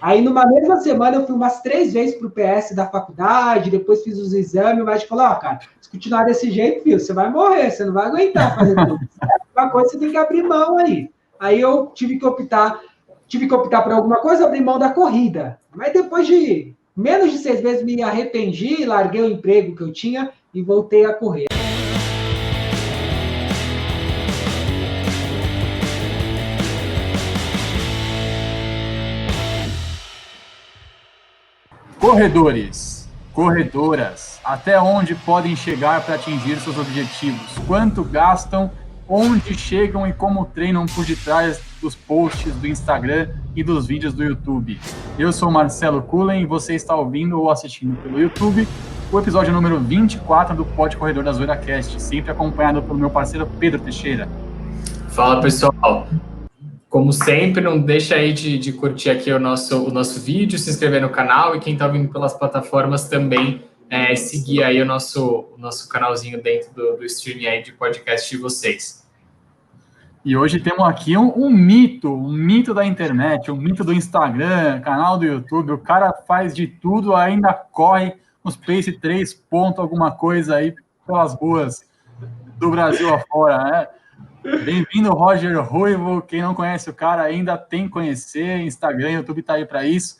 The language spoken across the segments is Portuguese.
Aí, numa mesma semana, eu fui umas 3 vezes para o PS da faculdade, depois fiz os exames, o médico falou, cara, se continuar desse jeito, filho, você vai morrer, você não vai aguentar fazer tudo. Uma coisa você tem que abrir mão aí. Aí eu tive que optar por alguma coisa, abrir mão da corrida. Mas depois de menos de 6 meses, me arrependi, larguei o emprego que eu tinha e voltei a correr. Corredores, corredoras, até onde podem chegar para atingir seus objetivos? Quanto gastam? Onde chegam e como treinam por detrás dos posts do Instagram e dos vídeos do YouTube? Eu sou Marcelo Cullen e você está ouvindo ou assistindo pelo YouTube o episódio número 24 do Pod Corredor da Zoeira Cast, sempre acompanhado pelo meu parceiro Pedro Teixeira. Fala, pessoal. Como sempre, não deixa aí de curtir aqui o nosso vídeo, se inscrever no canal e quem está vindo pelas plataformas também seguir aí o nosso canalzinho dentro do streaming aí de podcast de vocês. E hoje temos aqui um mito da internet, um mito do Instagram, canal do YouTube. O cara faz de tudo, ainda corre uns pace 3 pontos, alguma coisa aí pelas ruas do Brasil afora, né? Bem-vindo, Roger Ruivo. Quem não conhece o cara ainda tem que conhecer. Instagram, YouTube tá aí para isso.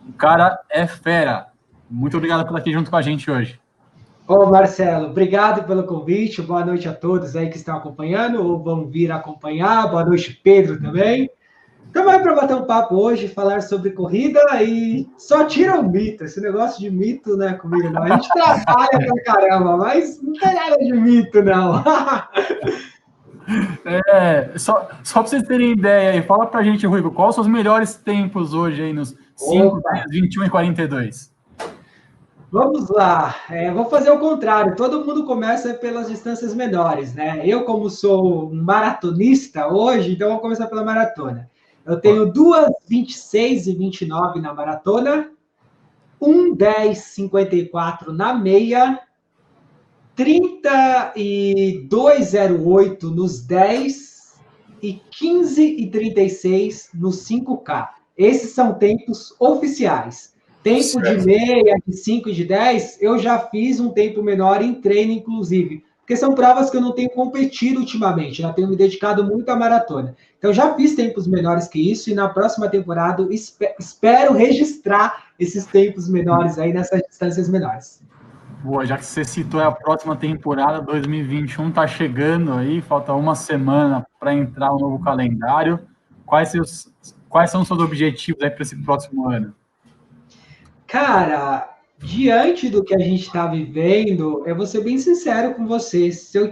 O cara é fera. Muito obrigado por estar aqui junto com a gente hoje. Ô, Marcelo, obrigado pelo convite. Boa noite a todos aí que estão acompanhando ou vão vir acompanhar. Boa noite, Pedro, também. Estamos aí para bater um papo hoje, falar sobre corrida e só tira o mito. Esse negócio de mito não é comigo, não. A gente trabalha pra caramba, mas não tem nada de mito, não. Só para vocês terem ideia aí, fala pra gente, Ruivo, quais são os melhores tempos hoje aí nos 5, 10, 21 e 42? Vamos lá, vou fazer o contrário, todo mundo começa pelas distâncias menores, né? Eu, como sou um maratonista hoje, então vou começar pela maratona. Eu tenho 2:26 e 29 na maratona, 1:10:54 na meia, 32:08 nos 10 e 15:36 nos 5K. Esses são tempos oficiais. Tempo de meia, de 5 e de 10, eu já fiz um tempo menor em treino, inclusive. Porque são provas que eu não tenho competido ultimamente, já tenho me dedicado muito à maratona. Então, já fiz tempos menores que isso, e na próxima temporada espero registrar esses tempos menores aí nessas distâncias menores. Boa, já que você citou a próxima temporada, 2021 tá chegando aí, falta uma semana para entrar o novo calendário. Quais são os seus objetivos aí para esse próximo ano? Cara, diante do que a gente está vivendo, eu vou ser bem sincero com você. Se eu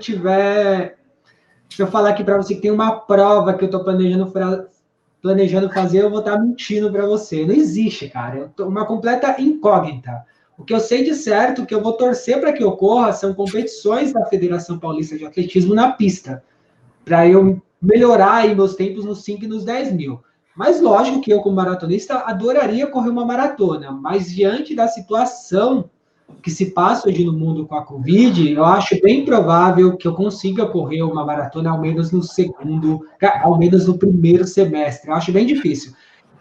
falar aqui para você que tem uma prova que eu estou planejando fazer, eu vou estar mentindo para você. Não existe, cara. Eu tô uma completa incógnita. O que eu sei de certo, que eu vou torcer para que ocorra, são competições da Federação Paulista de Atletismo na pista, para eu melhorar aí meus tempos nos 5 e nos 10 mil. Mas lógico que eu, como maratonista, adoraria correr uma maratona, mas diante da situação que se passa hoje no mundo com a Covid, eu acho bem provável que eu consiga correr uma maratona ao menos no primeiro semestre. Eu acho bem difícil.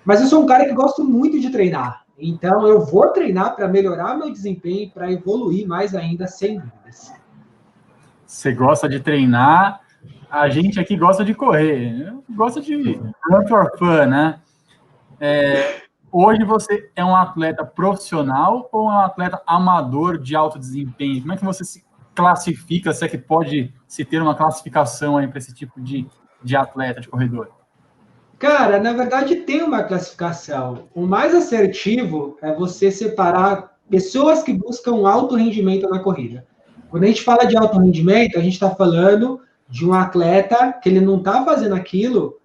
Mas eu sou um cara que gosto muito de treinar. Então, eu vou treinar para melhorar meu desempenho, para evoluir mais ainda, sem dúvidas. Você gosta de treinar, a gente aqui gosta de correr, gosta de run for fun, né? Hoje você é um atleta profissional ou um atleta amador de alto desempenho? Como é que você se classifica, se é que pode se ter uma classificação aí para esse tipo de atleta, de corredor? Cara, na verdade tem uma classificação. O mais assertivo é você separar pessoas que buscam alto rendimento na corrida. Quando a gente fala de alto rendimento, a gente está falando de um atleta que ele não está fazendo aquilo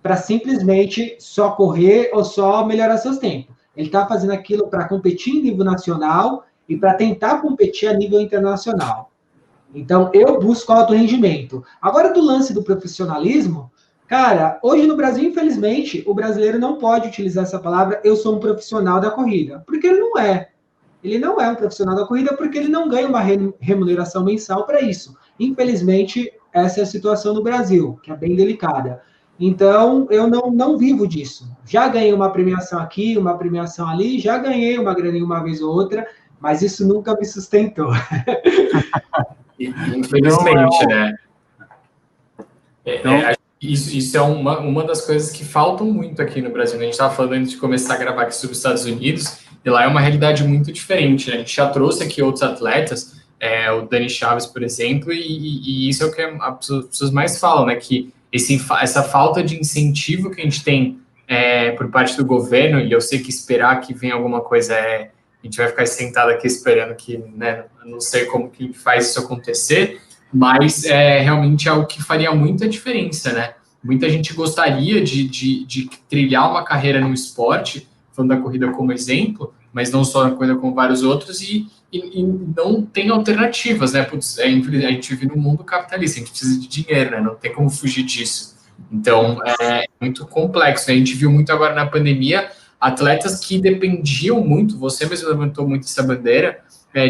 para simplesmente só correr ou só melhorar seus tempos. Ele está fazendo aquilo para competir em nível nacional e para tentar competir a nível internacional. Então, eu busco alto rendimento. Agora, do lance do profissionalismo, cara, hoje no Brasil, infelizmente, o brasileiro não pode utilizar essa palavra, eu sou um profissional da corrida, porque ele não é. Ele não é um profissional da corrida porque ele não ganha uma remuneração mensal para isso. Infelizmente, essa é a situação no Brasil, que é bem delicada. Então, eu não vivo disso. Já ganhei uma premiação aqui, uma premiação ali, já ganhei uma graninha uma vez ou outra, mas isso nunca me sustentou. Infelizmente, né? Então, Isso é uma das coisas que faltam muito aqui no Brasil. A gente estava falando antes de começar a gravar aqui sobre os Estados Unidos, e lá é uma realidade muito diferente, né? A gente já trouxe aqui outros atletas, o Dani Chaves, por exemplo, e isso é o que as pessoas mais falam, né? Que essa falta de incentivo que a gente tem por parte do governo, e eu sei que esperar que venha alguma coisa a gente vai ficar sentado aqui esperando que, né? Eu não sei como que faz isso acontecer, mas realmente é algo que faria muita diferença, né? Muita gente gostaria de trilhar uma carreira no esporte, falando da corrida como exemplo, mas não só na corrida, como vários outros, e não tem alternativas, né? Putz, a gente vive num mundo capitalista, a gente precisa de dinheiro, né? Não tem como fugir disso. Então, é muito complexo, né? A gente viu muito agora na pandemia atletas que dependiam muito, você mesmo levantou muito essa bandeira,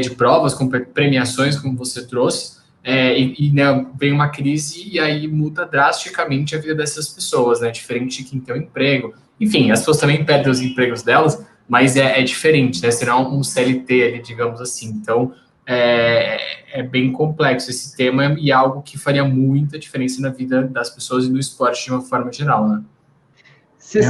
de provas, com premiações, como você trouxe, né, vem uma crise e aí muda drasticamente a vida dessas pessoas, né? Diferente de quem tem um emprego. Enfim, as pessoas também perdem os empregos delas, mas é diferente, né? Será um CLT ali, digamos assim. Então, é bem complexo esse tema e algo que faria muita diferença na vida das pessoas e no esporte de uma forma geral, né? Você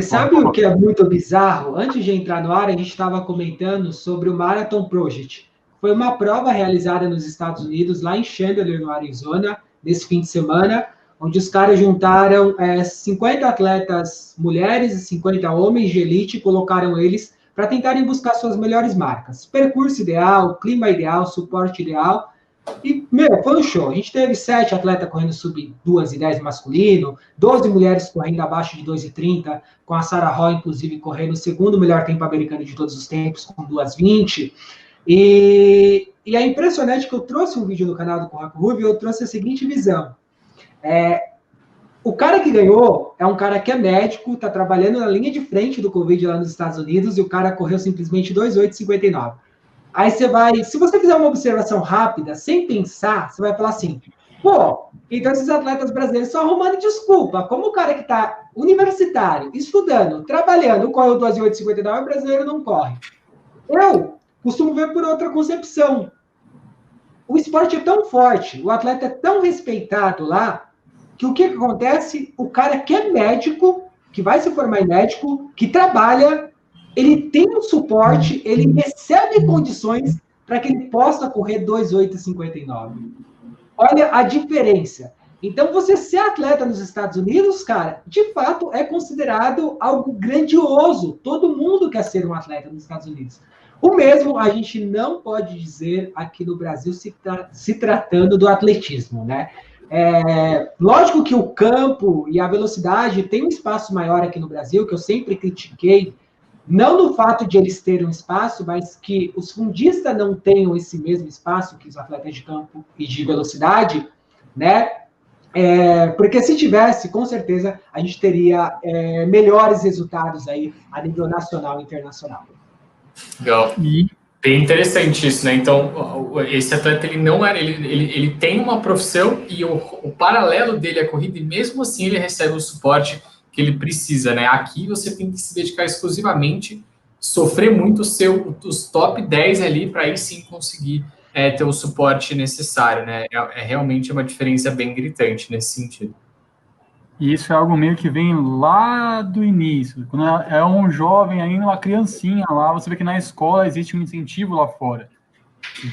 sabe o que é muito bizarro? Antes de entrar no ar, a gente estava comentando sobre o Marathon Project. Foi uma prova realizada nos Estados Unidos, lá em Chandler, no Arizona, nesse fim de semana, onde os caras juntaram 50 atletas mulheres e 50 homens de elite e colocaram eles para tentarem buscar suas melhores marcas. Percurso ideal, clima ideal, suporte ideal. E, foi um show. A gente teve 7 atletas correndo sub 2:10 masculino, 12 mulheres correndo abaixo de 2:30, com a Sarah Roy, inclusive, correndo o segundo melhor tempo americano de todos os tempos, com 2:20. E é impressionante que eu trouxe um vídeo no canal do Corraco Rubio, eu trouxe a seguinte visão. O cara que ganhou é um cara que é médico, está trabalhando na linha de frente do Covid lá nos Estados Unidos, e o cara correu simplesmente 2:8:59. Aí você vai, se você fizer uma observação rápida, sem pensar, você vai falar assim, então esses atletas brasileiros estão arrumando desculpa. Como o cara que está universitário, estudando, trabalhando, correu 2:8:59, o brasileiro não corre. Eu costumo ver por outra concepção. O esporte é tão forte, o atleta é tão respeitado lá, que o que acontece? O cara que é médico, que vai se formar em médico, que trabalha, ele tem um suporte, ele recebe condições para que ele possa correr 2:8:59. Olha a diferença. Então, você ser atleta nos Estados Unidos, cara, de fato é considerado algo grandioso. Todo mundo quer ser um atleta nos Estados Unidos. O mesmo a gente não pode dizer aqui no Brasil se tratando do atletismo, né? Lógico que o campo e a velocidade tem um espaço maior aqui no Brasil, que eu sempre critiquei, não no fato de eles terem um espaço, mas que os fundistas não tenham esse mesmo espaço que os atletas de campo e de velocidade, né? Porque se tivesse, com certeza, a gente teria melhores resultados aí a nível nacional e internacional. Legal. Bem interessante isso, né? Então, esse atleta, ele tem uma profissão e o paralelo dele é a corrida, e mesmo assim ele recebe o suporte que ele precisa, né? Aqui você tem que se dedicar exclusivamente, sofrer muito os top 10 ali, para aí sim conseguir ter o suporte necessário, né? É realmente uma diferença bem gritante nesse sentido. E isso é algo meio que vem lá do início. Quando é um jovem ainda, uma criancinha lá, você vê que na escola existe um incentivo lá fora.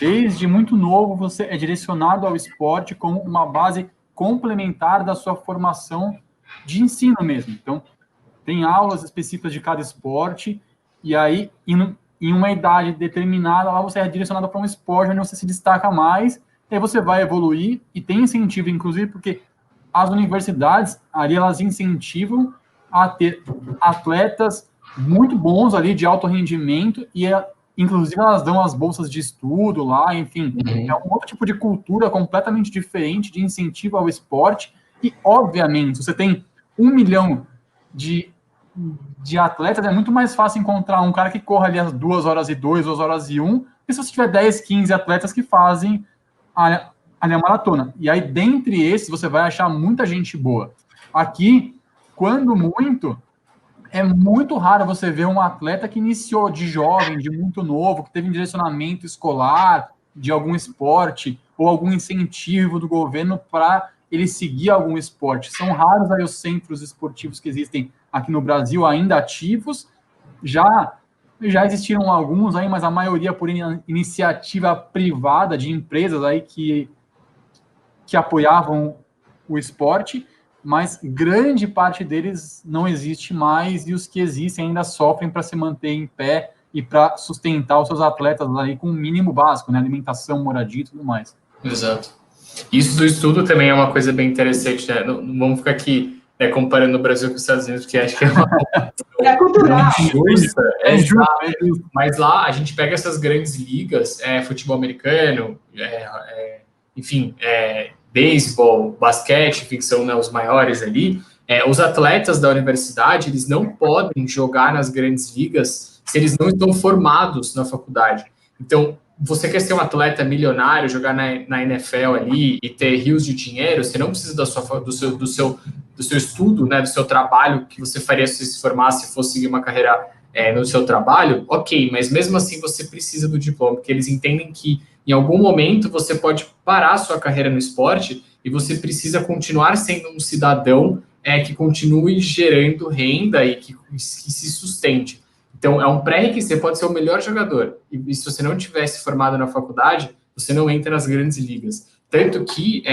Desde muito novo, você é direcionado ao esporte como uma base complementar da sua formação de ensino mesmo. Então, tem aulas específicas de cada esporte, e aí, em uma idade determinada, lá você é direcionado para um esporte onde você se destaca mais, e aí você vai evoluir, e tem incentivo, inclusive, porque as universidades, ali, elas incentivam a ter atletas muito bons ali, de alto rendimento, e inclusive elas dão as bolsas de estudo lá, enfim, é um outro tipo de cultura completamente diferente de incentivo ao esporte, e, obviamente, você tem 1 milhão de atletas, é muito mais fácil encontrar um cara que corra ali às 2:02, 2:01, e se você tiver 10, 15 atletas que fazem a meia maratona. E aí, dentre esses, você vai achar muita gente boa. Aqui, quando muito, é muito raro você ver um atleta que iniciou de jovem, de muito novo, que teve um direcionamento escolar, de algum esporte, ou algum incentivo do governo para ele seguir algum esporte. São raros aí os centros esportivos que existem aqui no Brasil ainda ativos. Já existiram alguns aí, mas a maioria por iniciativa privada de empresas aí que apoiavam o esporte, mas grande parte deles não existe mais, e os que existem ainda sofrem para se manter em pé e para sustentar os seus atletas aí com o mínimo básico, né? Alimentação, moradia e tudo mais. Exato. Isso do estudo também é uma coisa bem interessante, né? Não vamos ficar aqui comparando o Brasil com os Estados Unidos, porque acho que é uma é cultural. Justa, justo. Mas lá a gente pega essas grandes ligas, futebol americano, enfim, beisebol, basquete, que são, né, os maiores ali. Os atletas da universidade, eles não podem jogar nas grandes ligas se eles não estão formados na faculdade. Então, você quer ser um atleta milionário, jogar na NFL ali e ter rios de dinheiro, você não precisa do seu estudo, né, do seu trabalho que você faria se se formasse e fosse seguir uma carreira no seu trabalho, ok, mas mesmo assim você precisa do diploma, porque eles entendem que em algum momento você pode parar a sua carreira no esporte e você precisa continuar sendo um cidadão que continue gerando renda e que se sustente. Então, é um pré-requisito, você pode ser o melhor jogador, e se você não tivesse formado na faculdade, você não entra nas grandes ligas. Tanto que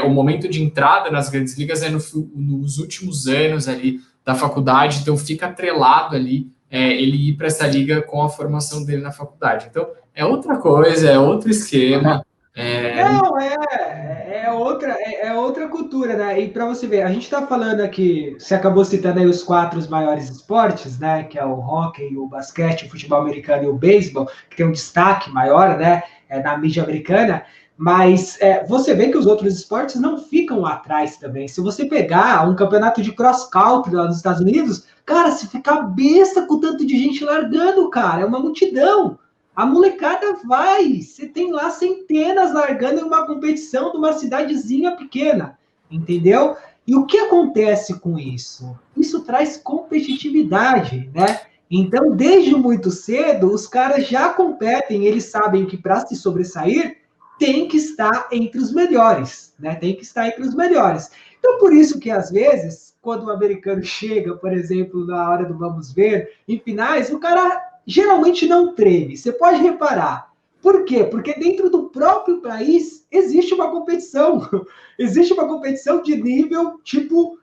o momento de entrada nas grandes ligas é nos últimos anos ali da faculdade, então fica atrelado ali ele ir para essa liga com a formação dele na faculdade. Então, é outra coisa, é outro esquema. Não, é outra cultura, né? E para você ver, a gente está falando aqui, você acabou citando aí os 4 maiores esportes, né? Que é o hóquei, o basquete, o futebol americano e o beisebol, que tem um destaque maior, né? Na mídia americana. Mas você vê que os outros esportes não ficam lá atrás também. Se você pegar um campeonato de cross-country lá nos Estados Unidos, cara, você fica besta com tanto de gente largando, cara. É uma multidão. A molecada vai. Você tem lá centenas largando em uma competição de uma cidadezinha pequena. Entendeu? E o que acontece com isso? Isso traz competitividade, né? Então, desde muito cedo, os caras já competem. Eles sabem que para se sobressair, tem que estar entre os melhores, né? Tem que estar entre os melhores. Então, por isso que, às vezes, quando o americano chega, por exemplo, na hora do vamos ver, em finais, o cara geralmente não treme. Você pode reparar. Por quê? Porque dentro do próprio país existe uma competição. Existe uma competição de nível, tipo,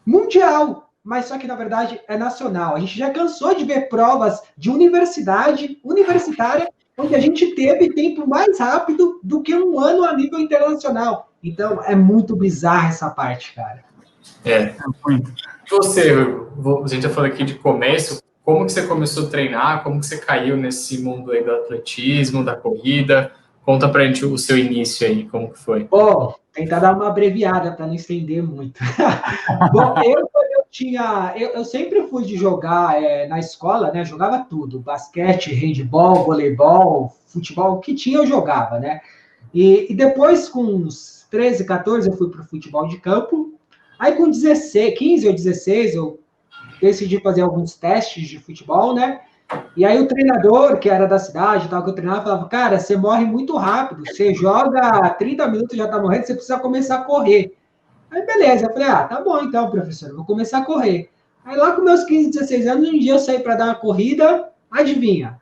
mundial. Mas só que, na verdade, é nacional. A gente já cansou de ver provas de universitária, onde a gente teve tempo mais rápido do que um ano a nível internacional. Então, é muito bizarra essa parte, cara. Muito. Você, a gente já falou aqui de começo, como que você começou a treinar, como que você caiu nesse mundo aí do atletismo, da corrida? Conta pra gente o seu início aí, como que foi. Bom, tentar dar uma abreviada para não estender muito. Bom, eu sempre fui de jogar na escola, né? Jogava tudo: basquete, handebol, voleibol, futebol, o que tinha eu jogava, né? E depois, com uns 13, 14, eu fui para o futebol de campo. Aí, com 15 ou 16, eu decidi fazer alguns testes de futebol, né? E aí o treinador, que era da cidade, tal, que eu treinava, falava: cara, você morre muito rápido, você joga 30 minutos, já tá morrendo, você precisa começar a correr. Aí beleza, eu falei: tá bom então, professor, eu vou começar a correr. Aí lá com meus 15, 16 anos, um dia eu saí para dar uma corrida, adivinha?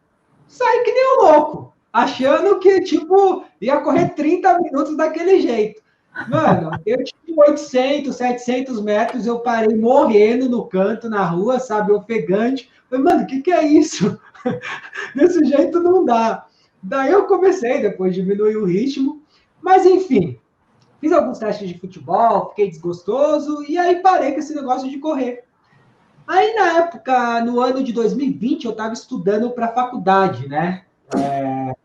Saí que nem um louco, achando que, tipo, ia correr 30 minutos daquele jeito. Mano, eu tinha 800, 700 metros, eu parei morrendo no canto, na rua, sabe, ofegante. Falei: mano, o que é isso? Desse jeito não dá. Daí eu comecei, depois diminuir o ritmo, mas enfim, fiz alguns testes de futebol, fiquei desgostoso, e aí parei com esse negócio de correr. Aí na época, no ano de 2020, eu estava estudando para a faculdade, né?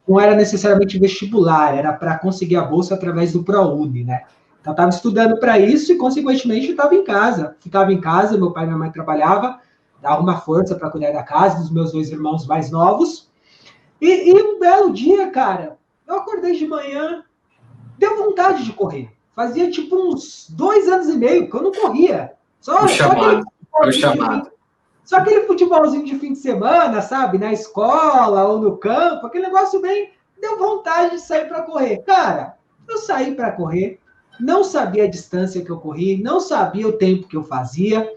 Não era necessariamente vestibular, era para conseguir a bolsa através do ProUni, né? Então, eu estava estudando para isso e, consequentemente, estava em casa. Ficava em casa, meu pai e minha mãe trabalhavam, dava uma força para cuidar da casa, dos meus 2 irmãos mais novos. E um belo dia, cara, eu acordei de manhã, deu vontade de correr. Fazia tipo uns 2 anos e meio que eu não corria. Só aquele futebolzinho de fim de semana, sabe? Na escola ou no campo, aquele negócio bem... Deu vontade de sair para correr. Cara, eu saí para correr, não sabia a distância que eu corri, não sabia o tempo que eu fazia,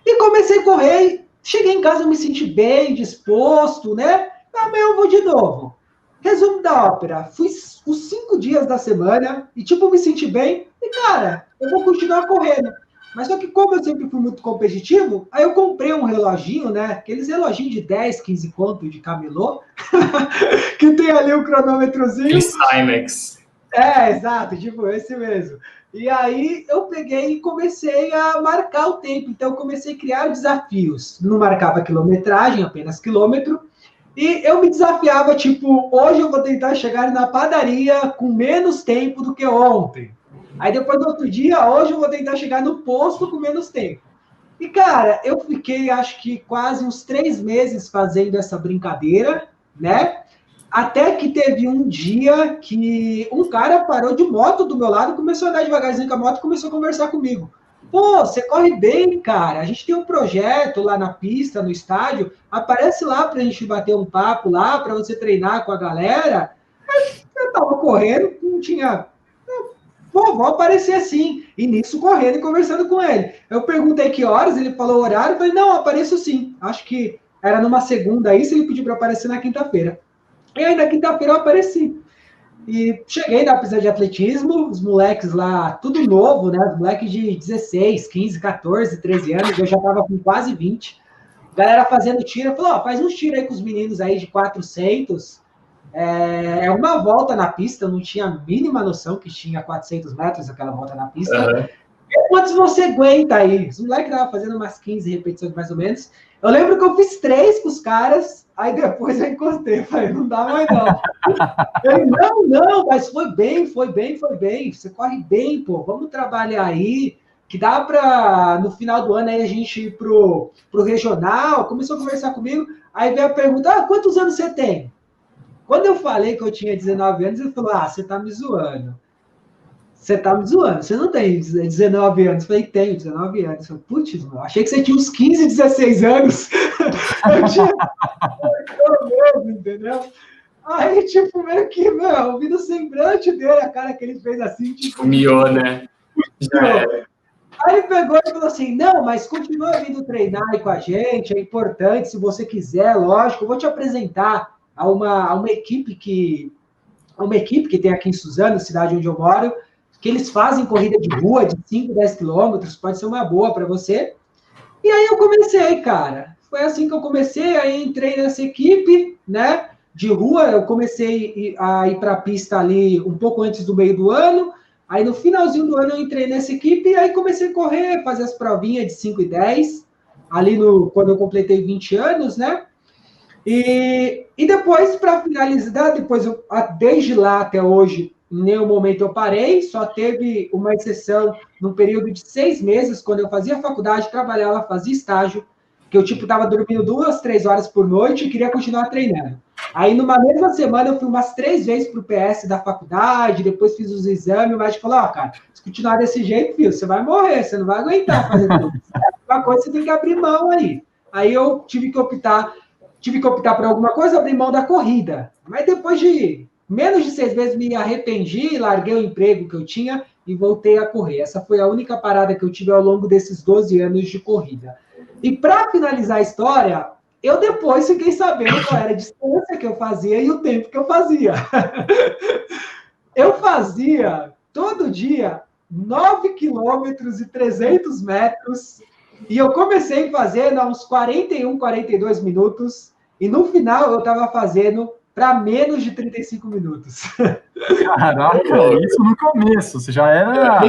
e comecei a correr. Cheguei em casa, me senti bem, disposto, né? Amanhã eu vou de novo. Resumo da ópera, fui os 5 dias da semana e, tipo, me senti bem. E, cara, eu vou continuar correndo. Mas só que como eu sempre fui muito competitivo, aí eu comprei um reloginho, né? Aqueles reloginhos de 10, 15 conto de camelô, que tem ali o cronômetrozinho. Timex. Exato, tipo, esse mesmo. E aí eu peguei e comecei a marcar o tempo. Então eu comecei a criar desafios. Não marcava quilometragem, apenas quilômetro. E eu me desafiava, tipo, hoje eu vou tentar chegar na padaria com menos tempo do que ontem. Aí depois do outro dia, hoje eu vou tentar chegar no posto com menos tempo. E, cara, eu fiquei, acho que quase uns 3 meses fazendo essa brincadeira, né? Até que teve um dia que um cara parou de moto do meu lado, começou a andar devagarzinho com a moto e começou a conversar comigo. Pô, você corre bem, cara. A gente tem um projeto lá na pista, no estádio. Aparece lá pra gente bater um papo lá, pra você treinar com a galera. Mas eu tava correndo, não tinha... Pô, vou aparecer assim. E nisso, correndo e conversando com ele. Eu perguntei que horas, ele falou o horário. Eu falei, não, apareço sim. Acho que era numa segunda aí, se ele pediu pra aparecer na quinta-feira. E aí, na quinta-feira, eu apareci. E cheguei na pista de atletismo, os moleques lá, tudo novo, né? Os moleques de 16, 15, 14, 13 anos, eu já tava com quase 20. Galera fazendo tiro, falou, faz uns tiros aí com os meninos aí de 400. Uma volta na pista, eu não tinha a mínima noção que tinha 400 metros aquela volta na pista. Uhum. E quantos você aguenta aí? Os moleques estavam fazendo umas 15 repetições mais ou menos. Eu lembro que eu fiz 3 com os caras, aí depois eu encostei, falei, não dá mais não. Ele, não, mas foi bem. Você corre bem, pô, vamos trabalhar aí, que dá para no final do ano aí a gente ir pro regional. Começou a conversar comigo, aí veio a pergunta, quantos anos você tem? Quando eu falei que eu tinha 19 anos, ele falou, você tá me zoando. Você tá me zoando, você não tem 19 anos. Eu falei, tenho 19 anos. Eu falei, putz, mano, achei que você tinha uns 15, 16 anos. Eu tinha mesmo, entendeu? Aí, tipo, meio que, meu, ouvindo o semblante dele, a cara que ele fez assim, tipo... Miou, né? Aí ele pegou e falou assim, não, mas continua vindo treinar aí com a gente, é importante, se você quiser, lógico, eu vou te apresentar a uma equipe que tem aqui em Suzano, cidade onde eu moro, que eles fazem corrida de rua de 5, 10 quilômetros, pode ser uma boa para você. E aí eu comecei, cara. Foi assim que eu comecei, aí entrei nessa equipe, né, de rua. Eu comecei a ir para a pista ali um pouco antes do meio do ano. Aí no finalzinho do ano eu entrei nessa equipe e aí comecei a correr, fazer as provinhas de 5 e 10, ali quando eu completei 20 anos, né? E depois, para finalizar, desde lá até hoje, em nenhum momento eu parei, só teve uma exceção num período de 6 meses, quando eu fazia faculdade, trabalhava, fazia estágio, que eu, tipo, estava dormindo 2, 3 horas por noite e queria continuar treinando. Aí, numa mesma semana, eu fui umas 3 vezes para o PS da faculdade, depois fiz os exames, o médico falou, cara, se continuar desse jeito, filho, você vai morrer, você não vai aguentar fazer tudo. Uma coisa você tem que abrir mão aí. Aí eu tive que optar por alguma coisa, abrir mão da corrida. Mas depois de menos de 6 meses me arrependi, larguei o emprego que eu tinha e voltei a correr. Essa foi a única parada que eu tive ao longo desses 12 anos de corrida. E para finalizar a história, eu depois fiquei sabendo qual era a distância que eu fazia e o tempo que eu fazia. Eu fazia todo dia 9 quilômetros e 300 metros. E eu comecei fazendo há uns 41, 42 minutos. E no final eu estava fazendo para menos de 35 minutos. Caraca, isso no começo. Você já era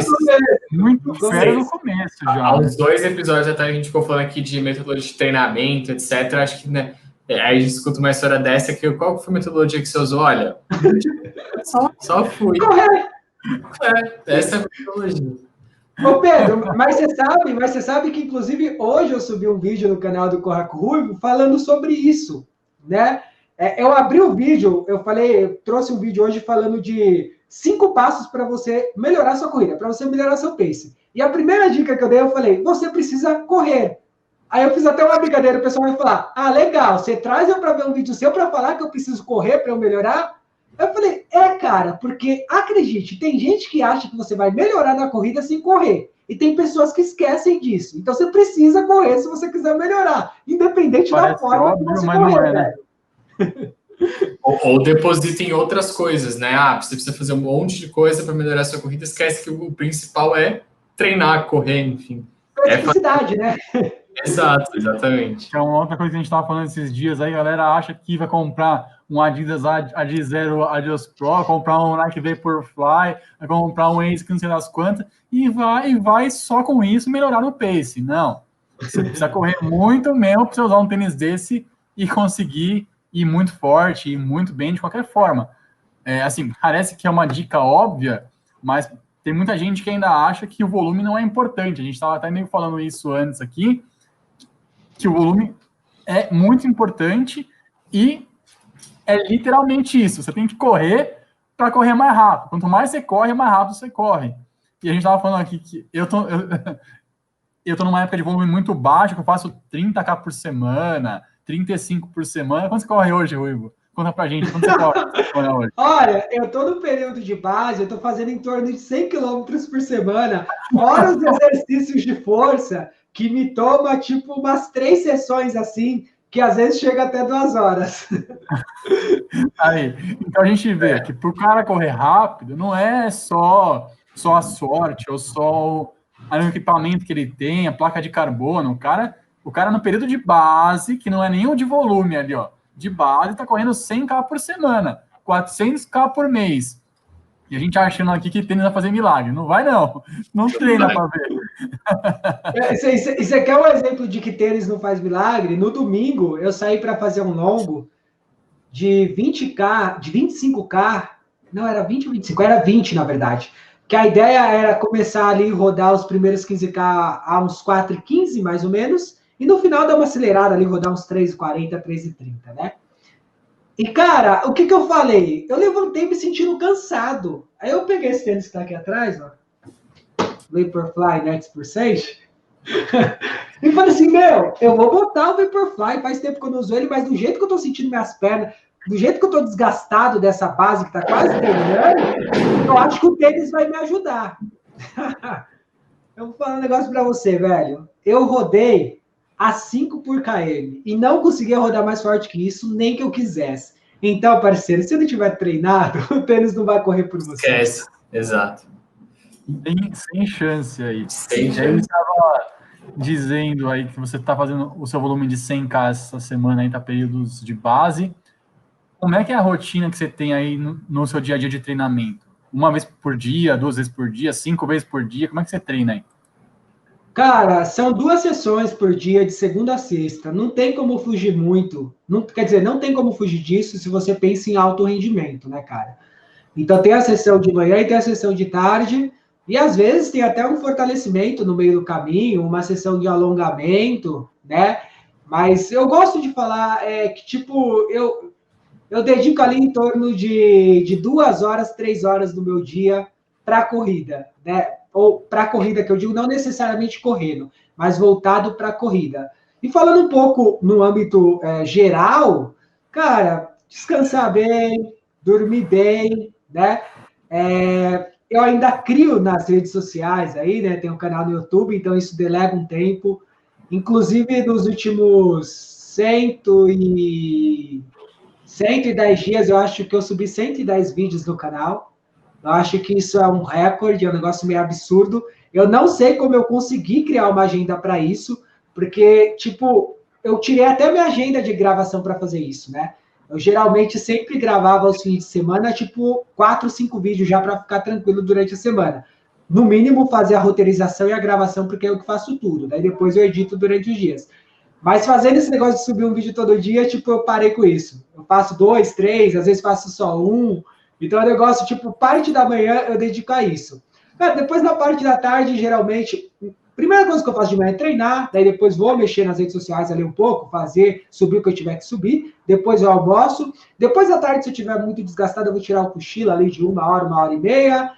muito sério no começo. Já. Há uns 2 episódios atrás a gente ficou falando aqui de metodologia de treinamento, etc. Acho que, né, aí a gente escuta uma história dessa, que qual foi a metodologia que você usou? Olha, só fui. Essa é a metodologia. Ô Pedro, mas você sabe que inclusive hoje eu subi um vídeo no canal do Corraco Ruivo falando sobre isso, né? Eu abri o vídeo, eu trouxe um vídeo hoje falando de 5 passos para você melhorar sua corrida, para você melhorar seu pace. E a primeira dica que eu dei, eu falei, você precisa correr. Aí eu fiz até uma brincadeira, o pessoal vai falar, legal, você traz eu para ver um vídeo seu para falar que eu preciso correr para eu melhorar? Eu falei, cara, porque acredite, tem gente que acha que você vai melhorar na corrida sem correr. E tem pessoas que esquecem disso. Então você precisa correr se você quiser melhorar, independente da forma óbvio, que você mas correr, não é, né? Ou deposita em outras coisas, né? Você precisa fazer um monte de coisa para melhorar a sua corrida, esquece que o principal é treinar, correr, enfim. Praticidade, né? Exato, exatamente. Que é uma outra coisa que a gente estava falando esses dias aí, a galera acha que vai comprar um Adidas Adizero Adios Pro, comprar um Nike Vaporfly, vai comprar um Ace que não sei das quantas, e vai só com isso melhorar no pace. Não. Você precisa correr muito mesmo para você usar um tênis desse e conseguir ir muito forte e muito bem de qualquer forma. Assim, parece que é uma dica óbvia, mas tem muita gente que ainda acha que o volume não é importante. A gente estava até meio falando isso antes aqui, que o volume é muito importante e é literalmente isso. Você tem que correr para correr mais rápido. Quanto mais você corre, mais rápido você corre. E a gente estava falando aqui que eu tô numa época de volume muito baixo, que eu faço 30K por semana, 35 por semana. Quanto você corre hoje, Ruivo? Conta pra gente, quanto você corre hoje? Olha, eu tô no período de base, eu tô fazendo em torno de 100 km por semana, fora os exercícios de força, que me toma, tipo, umas 3 sessões, assim, que às vezes chega até 2 horas. Aí, então a gente vê que pro cara correr rápido, não é só a sorte, ou só o equipamento que ele tem, a placa de carbono. O cara no período de base, que não é nem o de volume ali, ó, de base, tá correndo 100K por semana, 400K por mês. E a gente achando aqui que tênis vai fazer milagre. Não vai, não. Não treina para ver. Você quer um exemplo de que tênis não faz milagre? No domingo, eu saí para fazer um longo de 20K, de 25K. Não, era 20 ou 25? Era 20, na verdade. Que a ideia era começar ali, rodar os primeiros 15K a uns 4,15, mais ou menos. E no final dar uma acelerada ali, rodar uns 3,40, 3,30, né? E, cara, o que eu falei? Eu levantei me sentindo cansado. Aí eu peguei esse tênis que tá aqui atrás, ó. Vaporfly Next Percent. E falei assim, eu vou botar o Vaporfly. Faz tempo que eu não uso ele, mas do jeito que eu tô sentindo minhas pernas, do jeito que eu tô desgastado dessa base que tá quase terminando, eu acho que o tênis vai me ajudar. Eu vou falar um negócio pra você, velho. Eu rodei a 5 por km e não conseguia rodar mais forte que isso, nem que eu quisesse. Então, parceiro, se eu não tiver treinado, o tênis não vai correr por você. Esquece, exato. Sem chance aí. Sem chance. Eu estava dizendo aí que você está fazendo o seu volume de 100K essa semana aí, tá períodos de base. Como é que é a rotina que você tem aí no seu dia a dia de treinamento? 1 vez por dia, 2 vezes por dia, 5 vezes por dia? Como é que você treina aí? Cara, são 2 sessões por dia, de segunda a sexta. Não tem como fugir muito. Não, quer dizer, não tem como fugir disso se você pensa em alto rendimento, né, cara? Então tem a sessão de manhã e tem a sessão de tarde. E às vezes tem até um fortalecimento no meio do caminho, uma sessão de alongamento, né? Mas eu gosto de falar que, tipo, eu dedico ali em torno de 2 horas, 3 horas do meu dia para a corrida, né? Ou para a corrida, que eu digo, não necessariamente correndo, mas voltado para a corrida. E falando um pouco no âmbito geral, cara, descansar bem, dormir bem, né? Eu ainda crio nas redes sociais aí, né? Tem um canal no YouTube, então isso delega um tempo. Inclusive, nos últimos 110 dias, eu acho que eu subi 110 vídeos no canal. Eu acho que isso é um recorde, é um negócio meio absurdo. Eu não sei como eu consegui criar uma agenda para isso, porque, tipo, eu tirei até minha agenda de gravação para fazer isso, né? Eu geralmente sempre gravava aos fins de semana, tipo, 4, 5 vídeos já para ficar tranquilo durante a semana. No mínimo, fazer a roteirização e a gravação, porque é eu que faço tudo. Daí depois eu edito durante os dias. Mas fazendo esse negócio de subir um vídeo todo dia, tipo, eu parei com isso. Eu faço 2, 3, às vezes faço só 1. Então, é um negócio, tipo, parte da manhã eu dedico a isso. Cara, depois na parte da tarde, geralmente, primeira coisa que eu faço de manhã é treinar, daí depois vou mexer nas redes sociais ali um pouco, subir o que eu tiver que subir, depois eu almoço, depois à tarde, se eu estiver muito desgastado, eu vou tirar o cochilo ali de 1 hora e meia,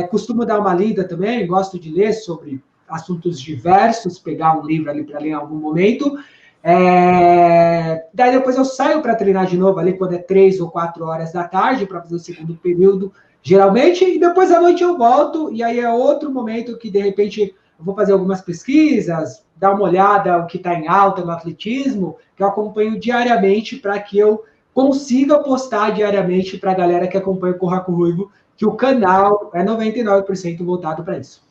costumo dar uma lida também, gosto de ler sobre assuntos diversos, pegar um livro ali para ler em algum momento, daí depois eu saio para treinar de novo ali quando é 3 ou 4 horas da tarde, para fazer o segundo período, geralmente, e depois à noite eu volto, e aí é outro momento que, de repente, eu vou fazer algumas pesquisas, dar uma olhada o que está em alta no atletismo, que eu acompanho diariamente para que eu consiga postar diariamente para a galera que acompanha o Corra com o Ruivo, que o canal é 99% voltado para isso.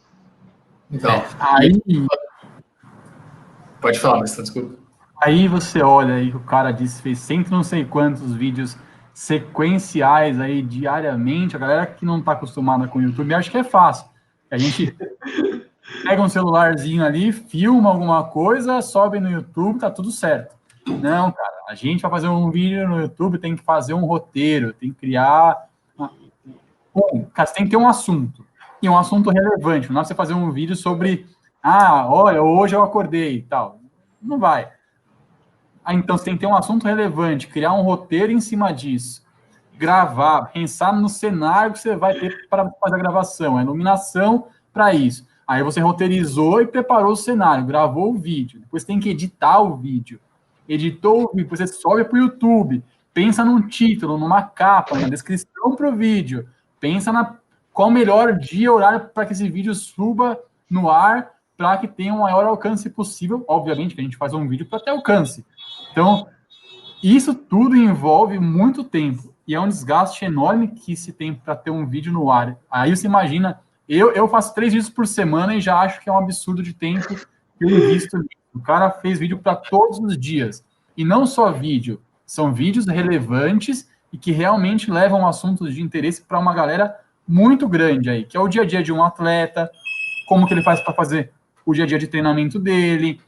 Então, aí... Pode falar, mas desculpa. Aí você olha aí, o cara disse, fez cento não sei quantos vídeos sequenciais aí diariamente. A galera que não está acostumada com o YouTube acha que é fácil. A gente pega um celularzinho ali, filma alguma coisa, sobe no YouTube, tá tudo certo. Não, cara, a gente vai fazer um vídeo no YouTube, tem que fazer um roteiro, tem que criar... Bom, cara, você tem que ter um assunto, e um assunto relevante. Não é você fazer um vídeo sobre, olha, hoje eu acordei e tal. Não vai. Então, você tem que ter um assunto relevante, criar um roteiro em cima disso, gravar, pensar no cenário que você vai ter para fazer a gravação, a iluminação para isso. Aí você roteirizou e preparou o cenário, gravou o vídeo, depois tem que editar o vídeo. Editou o vídeo, depois você sobe para o YouTube, pensa num título, numa capa, na descrição para o vídeo, pensa qual o melhor dia, horário para que esse vídeo suba no ar, para que tenha o maior alcance possível. Obviamente que a gente faz um vídeo para ter alcance. Então, isso tudo envolve muito tempo, e é um desgaste enorme que se tem para ter um vídeo no ar. Aí você imagina, eu faço 3 vídeos por semana e já acho que é um absurdo de tempo que eu invisto nisso. O cara fez vídeo para todos os dias. E não só vídeo, são vídeos relevantes e que realmente levam assuntos de interesse para uma galera muito grande aí, que é o dia a dia de um atleta, como que ele faz para fazer o dia a dia de treinamento dele,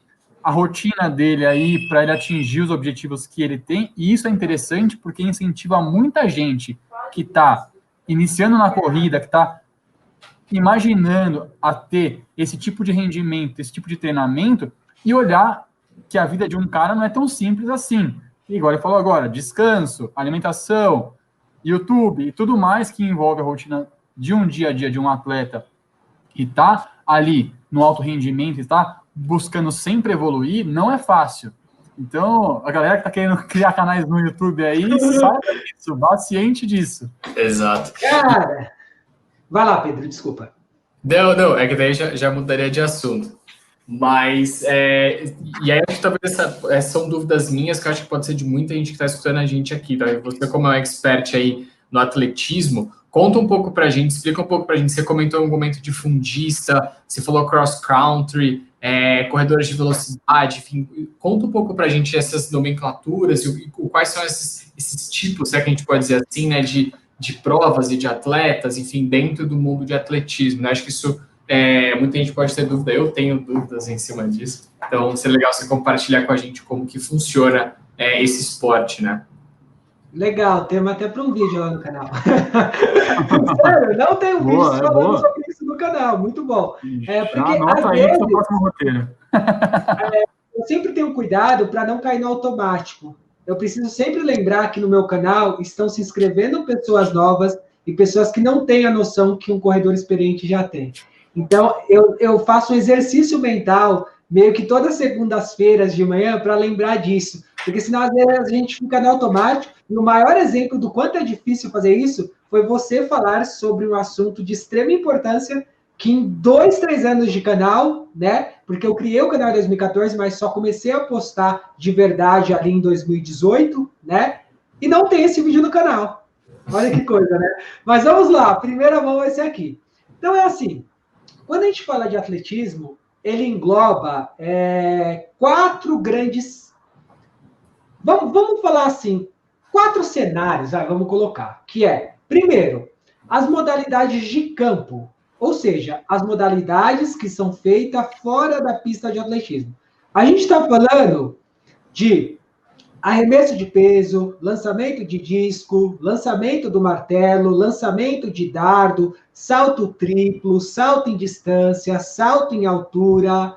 a rotina dele aí, para ele atingir os objetivos que ele tem. E isso é interessante porque incentiva muita gente que está iniciando na corrida, que está imaginando a ter esse tipo de rendimento, esse tipo de treinamento, e olhar que a vida de um cara não é tão simples assim. Igual ele falou agora, descanso, alimentação, YouTube e tudo mais que envolve a rotina de um dia a dia de um atleta que está ali no alto rendimento, está buscando sempre evoluir, não é fácil. Então, a galera que está querendo criar canais no YouTube aí, saiba disso, vá ciente disso. Exato. Cara, vai lá, Pedro, desculpa. Não, é que daí já mudaria de assunto. Mas, e aí acho que talvez são dúvidas minhas, que eu acho que pode ser de muita gente que está escutando a gente aqui. Tá? Você, como é um expert aí no atletismo, conta um pouco pra gente, explica um pouco pra gente. Você comentou um momento de fundista, você falou cross-country, corredores de velocidade, enfim, conta um pouco pra gente essas nomenclaturas e quais são esses tipos, se é que a gente pode dizer assim, né, de provas e de atletas, enfim, dentro do mundo de atletismo, né? Acho que isso, muita gente pode ter dúvida, eu tenho dúvidas em cima disso, então seria legal você compartilhar com a gente como que funciona esse esporte, né? Legal, temos até para um vídeo lá no canal. Sério, não tem um vídeo falando sobre isso no canal, muito bom. Porque anota aí no próximo roteiro. Eu sempre tenho cuidado para não cair no automático. Eu preciso sempre lembrar que no meu canal estão se inscrevendo pessoas novas e pessoas que não têm a noção que um corredor experiente já tem. Então, eu faço um exercício mental meio que todas as segundas-feiras de manhã para lembrar disso. Porque senão, às vezes, a gente fica no automático. E o maior exemplo do quanto é difícil fazer isso foi você falar sobre um assunto de extrema importância que em 2, 3 anos de canal, né? Porque eu criei o canal em 2014, mas só comecei a postar de verdade ali em 2018, né? E não tem esse vídeo no canal. Olha que coisa, né? Mas vamos lá, primeira mão esse aqui. Então é assim, quando a gente fala de atletismo, ele engloba 4 grandes... Vamos falar assim, 4 cenários, vamos colocar, que primeiro, as modalidades de campo, ou seja, as modalidades que são feitas fora da pista de atletismo. A gente está falando de arremesso de peso, lançamento de disco, lançamento do martelo, lançamento de dardo, salto triplo, salto em distância, salto em altura.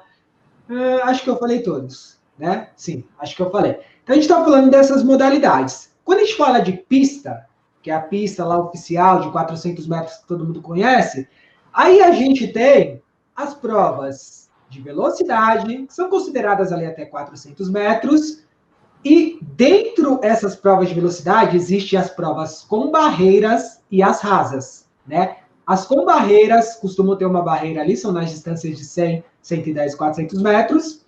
Acho que eu falei todos, né? Sim, acho que eu falei. Então, a gente está falando dessas modalidades. Quando a gente fala de pista, que é a pista lá oficial de 400 metros que todo mundo conhece, aí a gente tem as provas de velocidade, que são consideradas ali até 400 metros, e dentro dessas provas de velocidade, existem as provas com barreiras e as rasas, né? As com barreiras costumam ter uma barreira ali, são nas distâncias de 100, 110, 400 metros.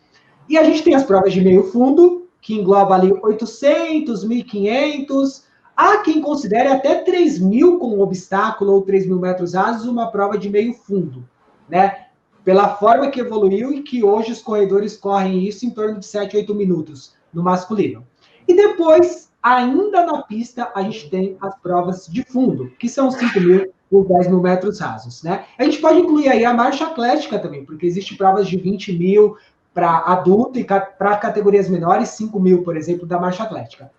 E a gente tem as provas de meio fundo, que engloba ali 800, 1.500. Há quem considere até 3.000 com obstáculo ou 3.000 metros rasos uma prova de meio fundo, né? Pela forma que evoluiu e que hoje os corredores correm isso em torno de 7, 8 minutos no masculino. E depois, ainda na pista, a gente tem as provas de fundo, que são 5.000 ou 10.000 metros rasos, né? A gente pode incluir aí a marcha atlética também, porque existem provas de 20.000 para adulto e para categorias menores, 5.000, por exemplo, da marcha atlética.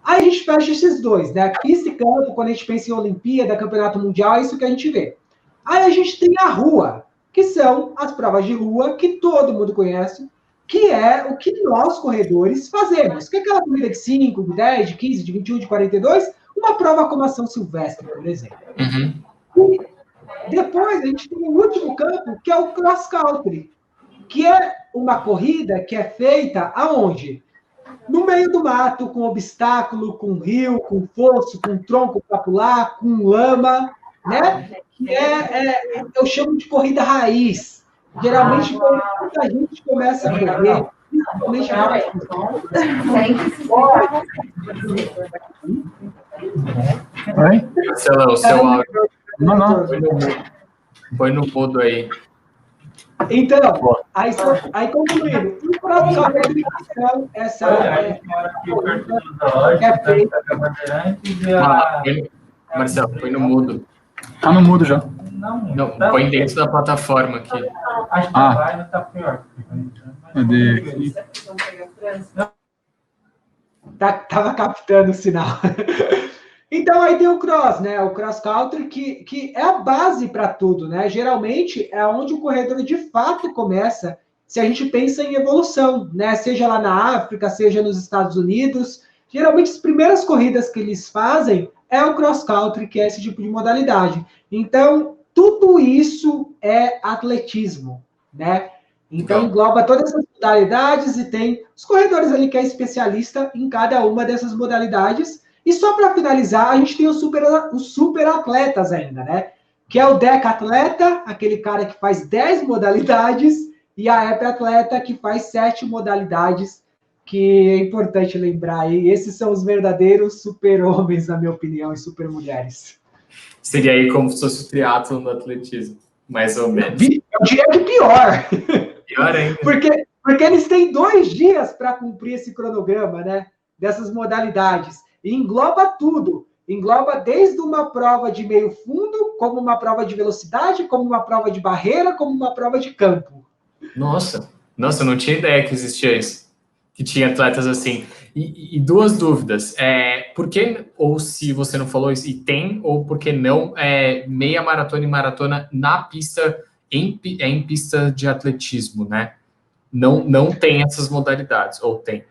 Aí a gente fecha esses dois, né? Pista e campo, quando a gente pensa em Olimpíada, Campeonato Mundial, é isso que a gente vê. Aí a gente tem a rua, que são as provas de rua que todo mundo conhece, que é o que nós, corredores, fazemos. Que é aquela corrida de 5, de 10, de 15, de 21, de 42, uma prova como a São Silvestre, por exemplo. E depois a gente tem o último campo, que é o cross country, que é uma corrida que é feita aonde? No meio do mato, com obstáculo, com rio, com fosso, com tronco para pular, com lama, né? Que eu chamo de corrida raiz. Geralmente, quando muita gente começa a correr, principalmente Oi? Marcelo, o seu áudio. Não. Põe no mudo aí. Então, aí concluindo, o próprio essa é feita. Marcelo, põe no mudo. Tá no mudo já. Não, põe dentro da plataforma aqui. Tá pior. Cadê aqui? Tava captando o sinal. Então, aí tem o cross, né? O cross country, que é a base para tudo, né? Geralmente é onde o corredor de fato começa, se a gente pensa em evolução, né? Seja lá na África, seja nos Estados Unidos. Geralmente, as primeiras corridas que eles fazem é o cross country, que é esse tipo de modalidade. Então, tudo isso é atletismo, né? Então, engloba todas essas modalidades e tem os corredores ali que é especialista em cada uma dessas modalidades. E só para finalizar, a gente tem os super atletas ainda, né? Que é o decatleta, aquele cara que faz 10 modalidades, e a epatleta, que faz 7 modalidades, que é importante lembrar aí. Esses são os verdadeiros super-homens, na minha opinião, e super-mulheres. Seria aí como se fosse o triatlo no atletismo, mais ou menos. Eu diria que pior. Pior ainda. Porque eles têm 2 dias para cumprir esse cronograma, né? Dessas modalidades. E engloba tudo. Engloba desde uma prova de meio fundo, como uma prova de velocidade, como uma prova de barreira, como uma prova de campo. Nossa, eu não tinha ideia que existia isso. Que tinha atletas assim. E 2 dúvidas. Por que, ou se você não falou isso, e tem, ou por que não, meia maratona e maratona na pista, em pista de atletismo, né? Não tem essas modalidades, ou tem?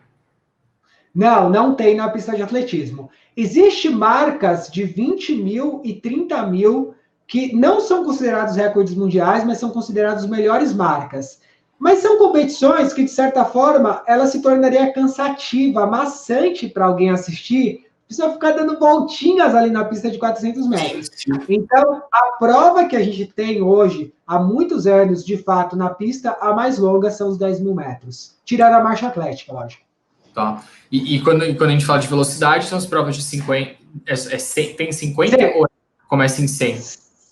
Não tem na pista de atletismo. Existem marcas de 20.000 e 30.000 que não são considerados recordes mundiais, mas são considerados melhores marcas. Mas são competições que, de certa forma, ela se tornaria cansativa, maçante para alguém assistir, precisa ficar dando voltinhas ali na pista de 400 metros. Então, a prova que a gente tem hoje, há muitos anos, de fato, na pista, a mais longa são os 10.000 metros. Tirando a marcha atlética, lógico. Tá. E quando a gente fala de velocidade, são as provas de 50. Tem 50 ou começa em 100?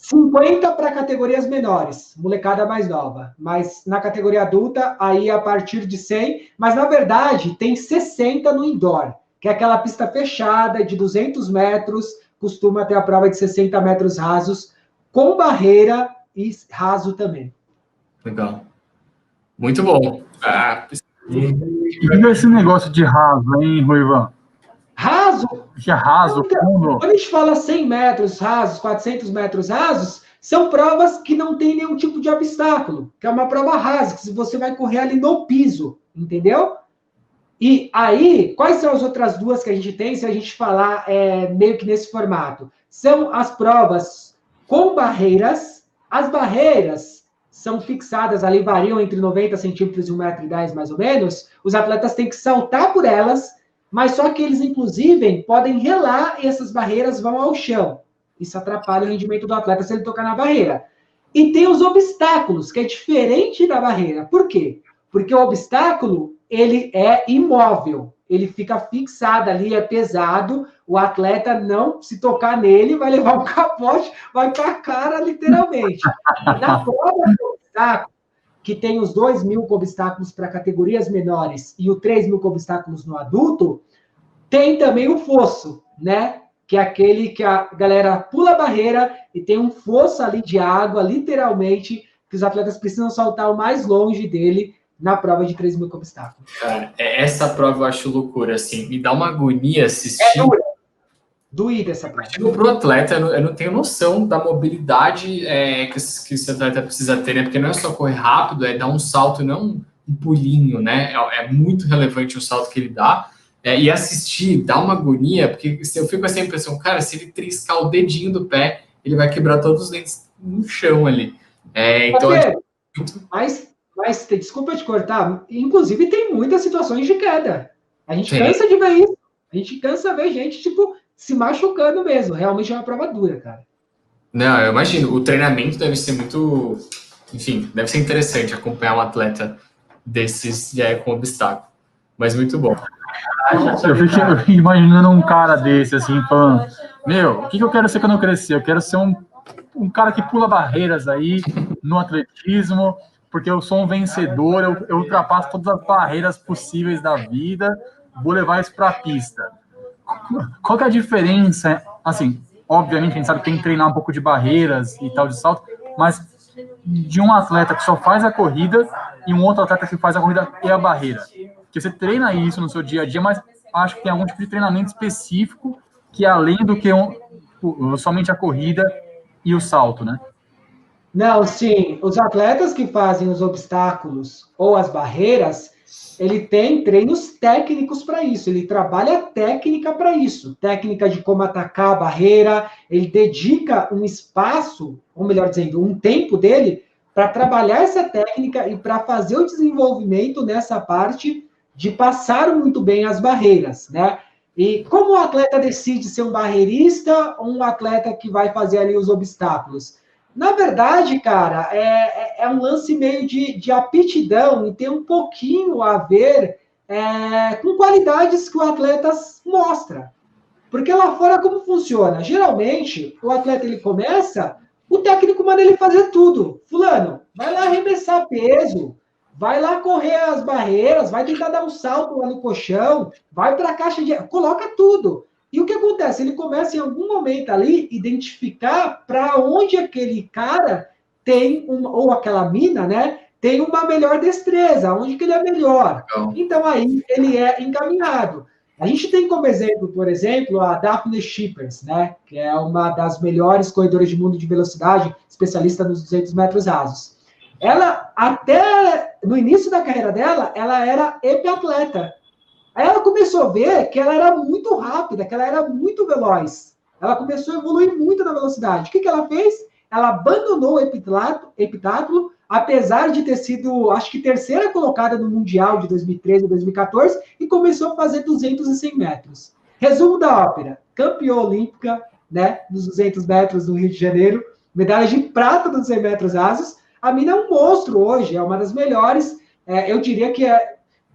50 para categorias menores, molecada mais nova. Mas na categoria adulta, aí a partir de 100. Mas, na verdade, tem 60 no indoor, que é aquela pista fechada de 200 metros, costuma ter a prova de 60 metros rasos, com barreira e raso também. Legal. Muito bom. E o que é esse negócio de raso, hein, Ruivan? Raso? Que é raso, fundo? Quando a gente fala 100 metros rasos, 400 metros rasos, são provas que não tem nenhum tipo de obstáculo, que é uma prova rasa, que você vai correr ali no piso, entendeu? E aí, quais são as outras duas que a gente tem, se a gente falar meio que nesse formato? São as provas com barreiras. As barreiras são fixadas ali, variam entre 90 centímetros e 1,10 m, mais ou menos. Os atletas têm que saltar por elas, mas só que eles, inclusive, podem relar e essas barreiras vão ao chão. Isso atrapalha o rendimento do atleta se ele tocar na barreira. E tem os obstáculos, que é diferente da barreira. Por quê? Porque o obstáculo, ele é imóvel. Ele fica fixado ali, é pesado. O atleta, não se tocar nele, vai levar um capote, vai para a cara, literalmente. Na prova do obstáculo, que tem os 2.000 obstáculos para categorias menores e o 3.000 obstáculos no adulto, tem também o fosso, né? Que é aquele que a galera pula a barreira e tem um fosso ali de água, literalmente, que os atletas precisam saltar o mais longe dele na prova de 3.000 obstáculos. Cara, essa prova eu acho loucura, assim, me dá uma agonia assistir. Doída essa prova. Para o atleta, eu não tenho noção da mobilidade que esse atleta precisa ter, né? Porque não é só correr rápido, é dar um salto, não um pulinho, né? É muito relevante o salto que ele dá. E assistir dá uma agonia, porque eu fico com essa impressão, cara, se ele triscar o dedinho do pé, ele vai quebrar todos os dentes no chão ali. Então, mas desculpa te cortar, inclusive tem muitas situações de queda. A gente Sim. cansa de ver isso. A gente cansa de ver gente, tipo, se machucando mesmo. Realmente é uma prova dura, cara. Não, eu imagino. O treinamento deve ser muito... Enfim, deve ser interessante acompanhar um atleta desses com obstáculo. Mas muito bom. Eu fico imaginando um cara desse, assim, falando, meu, o que eu quero ser quando eu crescer? Eu quero ser um cara que pula barreiras aí no atletismo, porque eu sou um vencedor, eu ultrapasso todas as barreiras possíveis da vida, vou levar isso para a pista. Qual que é a diferença? Assim, obviamente a gente sabe que tem que treinar um pouco de barreiras e tal de salto, mas de um atleta que só faz a corrida e um outro atleta que faz a corrida e a barreira. Que você treina isso no seu dia a dia, mas acho que tem algum tipo de treinamento específico que é além do que somente a corrida e o salto, né? Não, sim. Os atletas que fazem os obstáculos ou as barreiras, ele tem treinos técnicos para isso. Ele trabalha técnica para isso. Técnica de como atacar a barreira. Ele dedica um espaço, ou melhor dizendo, um tempo dele para trabalhar essa técnica e para fazer o desenvolvimento nessa parte de passar muito bem as barreiras, né? E como o atleta decide ser um barreirista ou um atleta que vai fazer ali os obstáculos? Na verdade, cara, é um lance meio de aptidão e tem um pouquinho a ver com qualidades que o atleta mostra. Porque lá fora, como funciona? Geralmente, o atleta ele começa, o técnico manda ele fazer tudo. Fulano, vai lá arremessar peso, vai lá correr as barreiras, vai tentar dar um salto lá no colchão, vai para a caixa de... Coloca tudo. E o que acontece? Ele começa em algum momento ali identificar para onde aquele cara tem, ou aquela mina, né? Tem uma melhor destreza, onde que ele é melhor. Então aí ele é encaminhado. A gente tem como exemplo, por exemplo, a Daphne Shippers, né? Que é uma das melhores corredoras de mundo de velocidade, especialista nos 200 metros rasos. Ela, até no início da carreira dela, ela era heptatleta. Aí ela começou a ver que ela era muito rápida, que ela era muito veloz. Ela começou a evoluir muito na velocidade. O que ela fez? Ela abandonou o heptáculo, apesar de ter sido, acho que, terceira colocada no Mundial de 2013 e 2014, e começou a fazer 200 e 100 metros. Resumo da ópera, campeã olímpica, né, nos 200 metros no Rio de Janeiro, medalha de prata nos 100 metros rasos. A mina é um monstro hoje, é uma das melhores. Eu diria que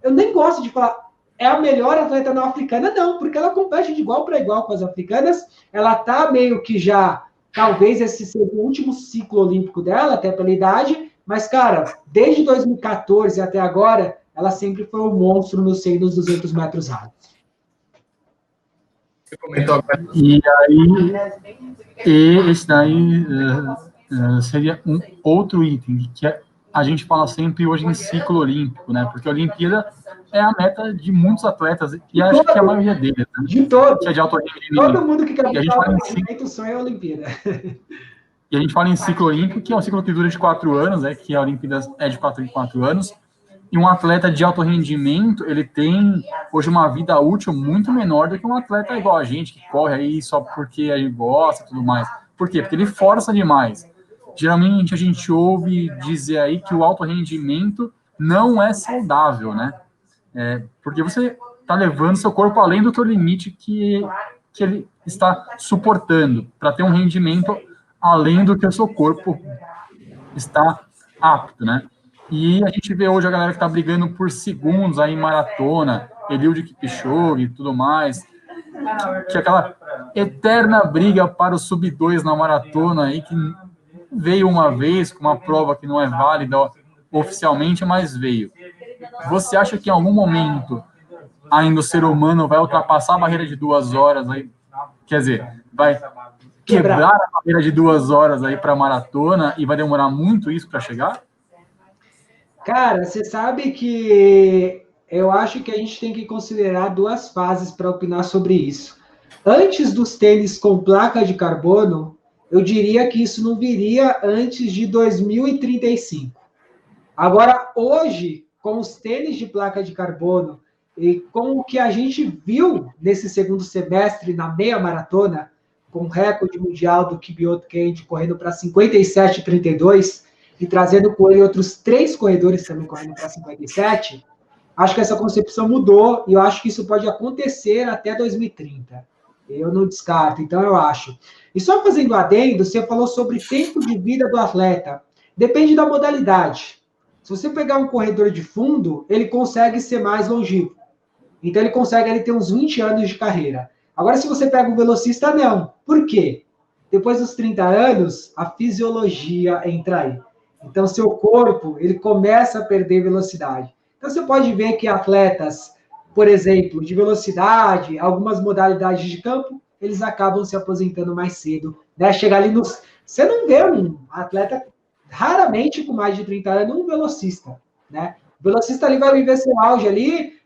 eu nem gosto de falar... É a melhor atleta não africana, não, porque ela compete de igual para igual com as africanas. Ela está meio que já, talvez esse seja o último ciclo olímpico dela, até pela idade, mas, cara, desde 2014 até agora, ela sempre foi um monstro no 100 dos 200 metros rasos. E aí, esse daí seria um outro item, que é a gente fala sempre hoje em ciclo olímpico, né? Porque a Olimpíada é a meta de muitos atletas, e acho que a maioria deles, né? De todos. Que é de alto rendimento. Todo mundo que quer buscar alto rendimento sonha a Olimpíada. E a gente fala em ciclo olímpico, que é um ciclo que dura de 4 anos, né? Que a Olimpíada é de 4 em 4 anos. E um atleta de alto rendimento, ele tem hoje uma vida útil muito menor do que um atleta igual a gente, que corre aí só porque a gente gosta e tudo mais. Por quê? Porque ele força demais. Geralmente a gente ouve dizer aí que o alto rendimento não é saudável, né? Porque você está levando seu corpo além do que o limite que ele está suportando, para ter um rendimento além do que o seu corpo está apto, né? E a gente vê hoje a galera que está brigando por segundos aí em maratona, Eliud Kipchoge e tudo mais, que é aquela eterna briga para o sub-2 na maratona aí, que veio uma vez com uma prova que não é válida oficialmente, mas veio. Você acha que em algum momento ainda o ser humano vai ultrapassar a barreira de 2 horas aí? Quer dizer, vai quebrar a barreira de 2 horas aí para a maratona e vai demorar muito isso para chegar? Cara, você sabe que eu acho que a gente tem que considerar 2 fases para opinar sobre isso. Antes dos tênis com placa de carbono, eu diria que isso não viria antes de 2035. Agora, hoje, com os tênis de placa de carbono e com o que a gente viu nesse segundo semestre na meia maratona, com o recorde mundial do Kipchoge Kendi correndo para 57,32 e trazendo com ele outros 3 corredores também correndo para 57, acho que essa concepção mudou e eu acho que isso pode acontecer até 2030. Eu não descarto, então eu acho. E só fazendo adendo, você falou sobre tempo de vida do atleta. Depende da modalidade. Se você pegar um corredor de fundo, ele consegue ser mais longevo. Então, ele consegue ter uns 20 anos de carreira. Agora, se você pega um velocista, não. Por quê? Depois dos 30 anos, a fisiologia entra aí. Então, seu corpo, ele começa a perder velocidade. Então, você pode ver que atletas, por exemplo, de velocidade, algumas modalidades de campo, eles acabam se aposentando mais cedo. Né? Chegar ali nos... Você não vê um atleta, raramente com mais de 30 anos, um velocista. Né? O velocista ali vai viver seu auge ali,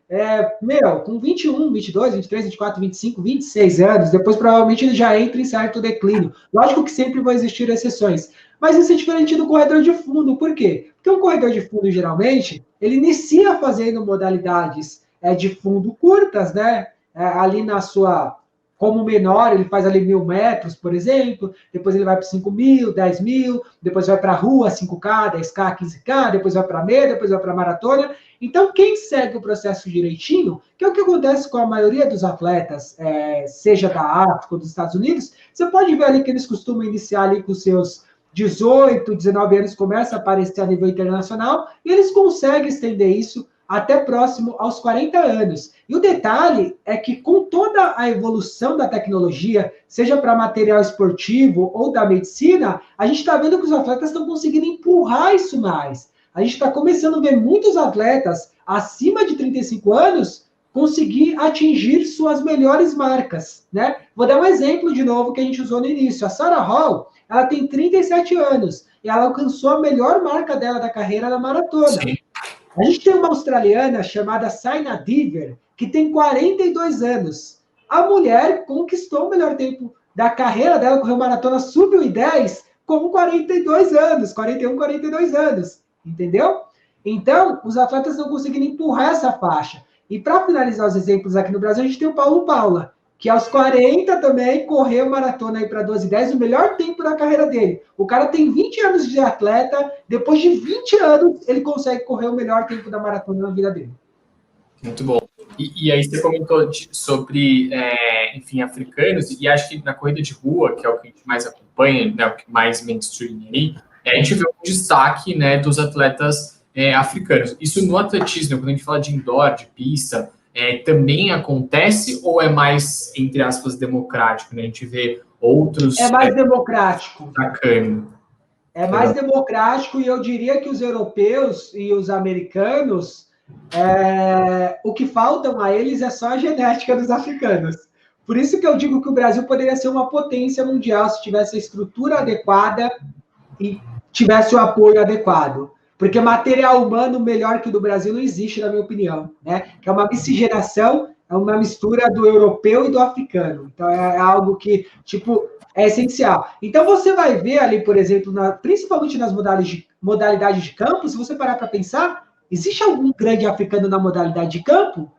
com 21, 22, 23, 24, 25, 26 anos, depois provavelmente ele já entra em certo declínio. Lógico que sempre vão existir exceções, mas isso é diferente do corredor de fundo. Por quê? Porque um corredor de fundo, geralmente, ele inicia fazendo modalidades de fundo curtas, né? Ali na sua... Como menor, ele faz ali 1.000 metros, por exemplo, depois ele vai para 5.000, 10.000, depois vai para a rua, 5K, 10K, 15K, depois vai para meia, depois vai para maratona. Então, quem segue o processo direitinho, que é o que acontece com a maioria dos atletas, seja da África ou dos Estados Unidos, você pode ver ali que eles costumam iniciar ali com seus 18, 19 anos, começa a aparecer a nível internacional, e eles conseguem estender isso até próximo aos 40 anos. E o detalhe é que, com toda a evolução da tecnologia, seja para material esportivo ou da medicina, a gente está vendo que os atletas estão conseguindo empurrar isso mais. A gente está começando a ver muitos atletas acima de 35 anos conseguir atingir suas melhores marcas. Né? Vou dar um exemplo de novo que a gente usou no início. A Sarah Hall, ela tem 37 anos e ela alcançou a melhor marca dela da carreira na maratona. Sim. A gente tem uma australiana chamada Saina Diver, que tem 42 anos. A mulher conquistou o melhor tempo da carreira dela, correu maratona sub-10 com 42 anos, 41, 42 anos, entendeu? Então, os atletas não conseguiram empurrar essa faixa. E para finalizar os exemplos aqui no Brasil, a gente tem o Paulo Paula, que aos 40 também correu maratona aí para 12:10, o melhor tempo da carreira dele. O cara tem 20 anos de atleta, depois de 20 anos, ele consegue correr o melhor tempo da maratona na vida dele. Muito bom. E aí você comentou sobre, enfim, africanos, e acho que na corrida de rua, que é o que a gente mais acompanha, né, o que mais mainstream aí, a gente vê um destaque, né, dos atletas africanos. Isso no atletismo, quando a gente fala de indoor, de pista, também acontece ou é mais, entre aspas, democrático? Né? A gente vê outros... É mais democrático. Bacana. É mais democrático, e eu diria que os europeus e os americanos, o que faltam a eles é só a genética dos africanos. Por isso que eu digo que o Brasil poderia ser uma potência mundial se tivesse a estrutura adequada e tivesse o apoio adequado. Porque material humano melhor que o do Brasil não existe, na minha opinião, né? Que é uma miscigenação, é uma mistura do europeu e do africano. Então, é algo que, tipo, é essencial. Então, você vai ver ali, por exemplo, principalmente nas modalidades de campo, se você parar para pensar, existe algum grande africano na modalidade de campo?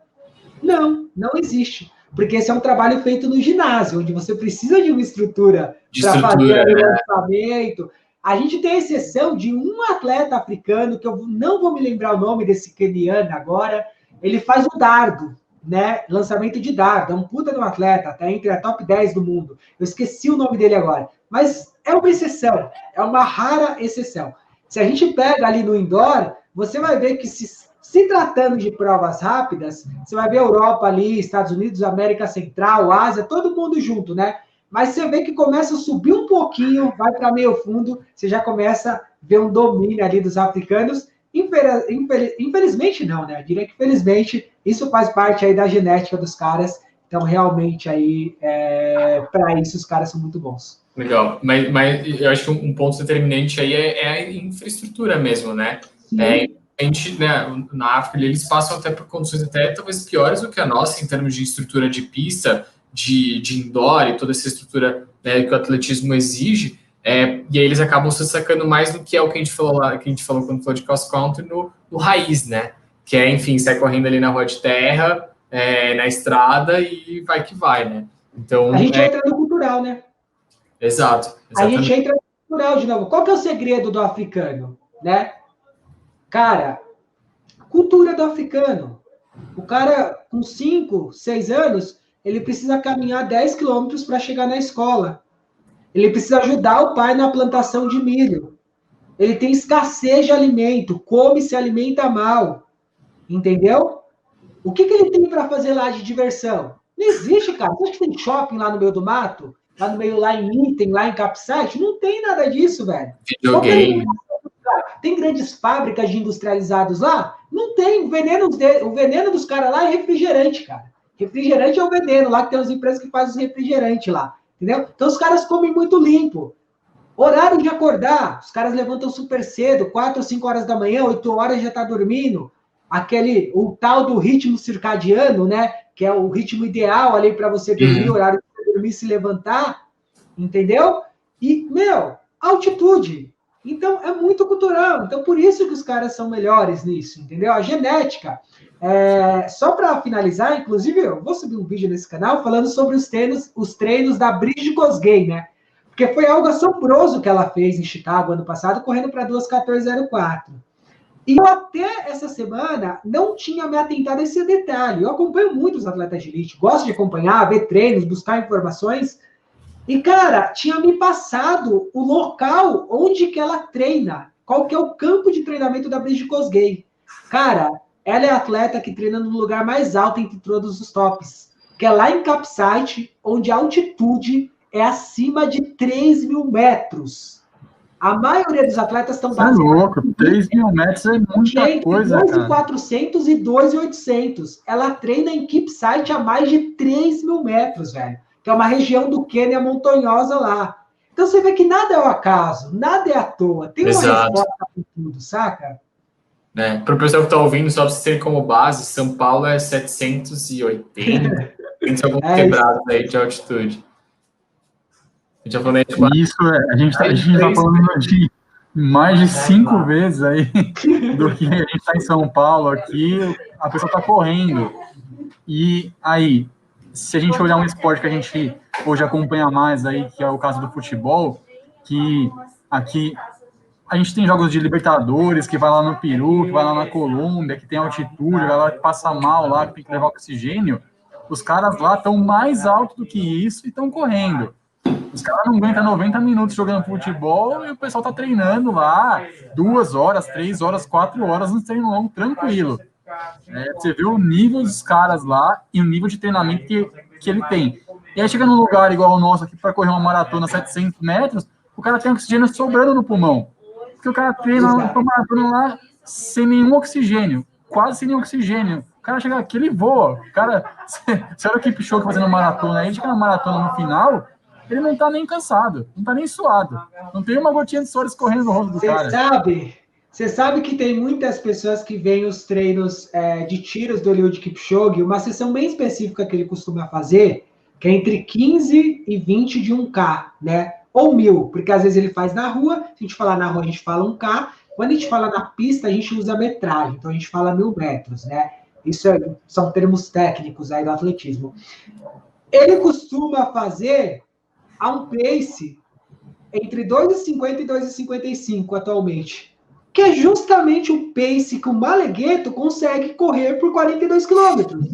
Não, não existe. Porque esse é um trabalho feito no ginásio, onde você precisa de uma estrutura para fazer o lançamento. A gente tem a exceção de um atleta africano, que eu não vou me lembrar o nome desse keniano agora, ele faz o dardo, né? Lançamento de dardo, é um puta de um atleta, até entre a top 10 do mundo. Eu esqueci o nome dele agora, mas é uma exceção, é uma rara exceção. Se a gente pega ali no indoor, você vai ver que se tratando de provas rápidas, você vai ver Europa ali, Estados Unidos, América Central, Ásia, todo mundo junto, né? Mas você vê que começa a subir um pouquinho, vai para meio fundo, você já começa a ver um domínio ali dos africanos. Infelizmente não, né? Eu diria que felizmente isso faz parte aí da genética dos caras. Então, realmente, aí, para isso, os caras são muito bons. Legal. Mas eu acho que um ponto determinante aí é a infraestrutura mesmo, né? A gente, né, na África, eles passam até por condições até talvez piores do que a nossa em termos de estrutura de pista, de indoor e toda essa estrutura, né, que o atletismo exige, e aí eles acabam se destacando mais do que é o que a gente falou lá, que a gente falou quando falou de cross country no raiz, né? Que é, enfim, sai correndo ali na rua de terra, na estrada e vai que vai, né? Então, a gente entra no cultural, né? Exato. A gente entra no cultural de novo. Qual que é o segredo do africano, né? Cara, cultura do africano. O cara com 5, 6 anos, ele precisa caminhar 10 quilômetros para chegar na escola. Ele precisa ajudar o pai na plantação de milho. Ele tem escassez de alimento, come e se alimenta mal. Entendeu? O que ele tem para fazer lá de diversão? Não existe, cara. Você acha que tem shopping lá no meio do mato? Lá no meio, lá em Item, lá em Capsite? Não tem nada disso, velho. Videogame. Tem grandes fábricas de industrializados lá? Não tem. O veneno dos caras lá é refrigerante, cara. Refrigerante é o veneno lá, que tem as empresas que fazem os refrigerantes lá. Entendeu? Então os caras comem muito limpo. Horário de acordar, os caras levantam super cedo, 4 ou 5 horas da manhã, 8 horas já tá dormindo. O tal do ritmo circadiano, né? Que é o ritmo ideal ali para você dormir, o horário de você dormir e se levantar. Entendeu? E, altitude. Então, é muito cultural. Então, por isso que os caras são melhores nisso, entendeu? A genética. Só para finalizar, inclusive, eu vou subir um vídeo nesse canal falando sobre os treinos da Brigitte Kosgei, né? Porque foi algo assombroso que ela fez em Chicago ano passado, correndo para 2:14:04. E eu até essa semana não tinha me atentado a esse detalhe. Eu acompanho muito os atletas de elite, gosto de acompanhar, ver treinos, buscar informações. E, cara, tinha me passado o local onde que ela treina. Qual que é o campo de treinamento da Brigitte Kosgei. Cara, ela é a atleta que treina no lugar mais alto entre todos os tops. Que é lá em Capsite, onde a altitude é acima de 3.000 metros. A maioria dos atletas estão baseados... É louco, 3.000 metros é muita coisa, 2.400 e 2.800. Ela treina em Capsite a mais de 3.000 metros, velho. Que é uma região do Quênia montanhosa lá. Então você vê que nada é o acaso, nada é à toa. Tem uma resposta para tudo, saca? Para o pessoal que está ouvindo, só para vocês terem como base, São Paulo é 780, tem alguns quebrados aí de altitude. A gente já falou isso, a gente está falando de mais de 5 vezes aí do que a gente está em São Paulo aqui, a pessoa está correndo. E aí, se a gente olhar um esporte que a gente hoje acompanha mais aí, que é o caso do futebol, que aqui a gente tem jogos de Libertadores, que vai lá no Peru, que vai lá na Colômbia, que tem altitude, vai lá que passa mal lá, que tem que levar oxigênio, os caras lá estão mais altos do que isso e estão correndo. Os caras não aguentam 90 minutos jogando futebol e o pessoal tá treinando lá 2 horas, 3 horas, 4 horas no treino longo, tranquilo. Você vê o nível dos caras lá e o nível de treinamento que ele tem. E aí chega num lugar igual o nosso aqui para correr uma maratona 700 metros, o cara tem oxigênio sobrando no pulmão. Porque o cara treina uma maratona lá sem nenhum oxigênio, quase sem nenhum oxigênio. O cara chega aqui, ele voa. O cara, se olha o Kipchoge fazendo maratona aí, chega na maratona no final, ele não tá nem cansado, não tá nem suado. Não tem uma gotinha de suor escorrendo no rosto do cara. Você sabe que tem muitas pessoas que veem os treinos de tiros do Eliud Kipchoge, uma sessão bem específica que ele costuma fazer, que é entre 15 e 20 de 1K, né? Ou 1000, porque às vezes ele faz na rua, se a gente falar na rua, a gente fala 1K, quando a gente fala na pista, a gente usa metragem, então a gente fala 1000 metros, né? Isso são termos técnicos aí do atletismo. Ele costuma fazer a um pace entre 2,50 e 2,55 atualmente, que é justamente o pace que o Malagueto consegue correr por 42 quilômetros.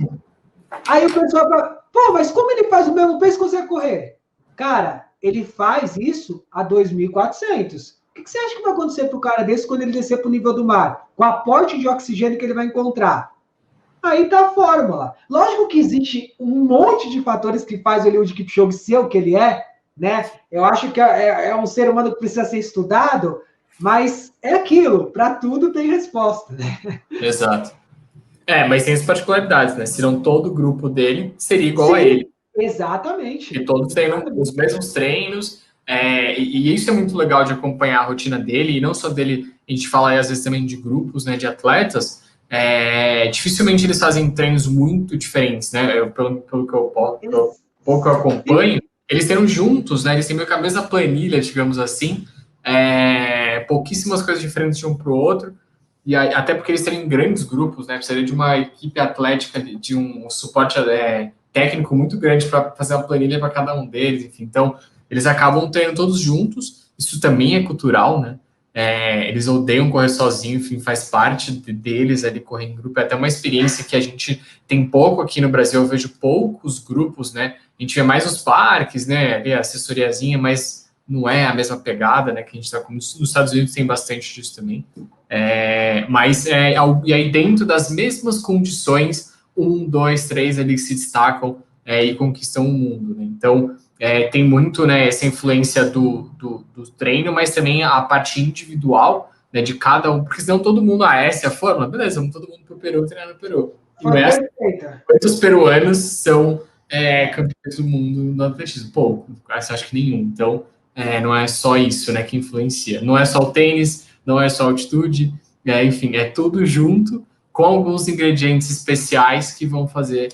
Aí o pessoal fala, pô, mas como ele faz o mesmo pace que consegue correr? Cara, ele faz isso a 2.400. O que você acha que vai acontecer para o cara desse quando ele descer para o nível do mar? Com o aporte de oxigênio que ele vai encontrar? Aí tá a fórmula. Lógico que existe um monte de fatores que faz o Eliud Kipchoge ser o que ele é, né? Eu acho que é um ser humano que precisa ser estudado, mas é aquilo, para tudo tem resposta, né? Exato. Mas tem as particularidades, né? Se não todo o grupo dele seria igual a ele. Exatamente. E todos treinam os mesmos treinos, e isso é muito legal de acompanhar a rotina dele, e não só dele, a gente fala aí às vezes também de grupos, né, de atletas, dificilmente eles fazem treinos muito diferentes, né? Pelo que eu pouco eu acompanho, eles treinam juntos, né? Eles têm meio que a mesma planilha, digamos assim, pouquíssimas coisas diferentes de um para o outro, e até porque eles treinam em grandes grupos, né? Precisaria de uma equipe atlética, de um suporte técnico muito grande para fazer uma planilha para cada um deles, enfim. Então, eles acabam treinando todos juntos, isso também é cultural, né? Eles odeiam correr sozinho, enfim, faz parte deles ali correr em grupo, é até uma experiência que a gente tem pouco aqui no Brasil, eu vejo poucos grupos, né? A gente vê mais nos parques, né? Ali a assessoriazinha, mas não é a mesma pegada, né? Que a gente tá como nos Estados Unidos tem bastante disso também. E aí dentro das mesmas condições, 1, 2, 3 ali que se destacam e conquistam o mundo, né? Então, tem muito, né, essa influência do treino, mas também a parte individual, né, de cada um, porque senão todo mundo, essa é a fórmula, beleza, vamos todo mundo pro Peru treinar no Peru. Quantos peruanos são campeões do mundo no atletismo? Pouco, acho que nenhum. Então, não é só isso, né, que influencia. Não é só o tênis, não é só a altitude, enfim, é tudo junto com alguns ingredientes especiais que vão fazer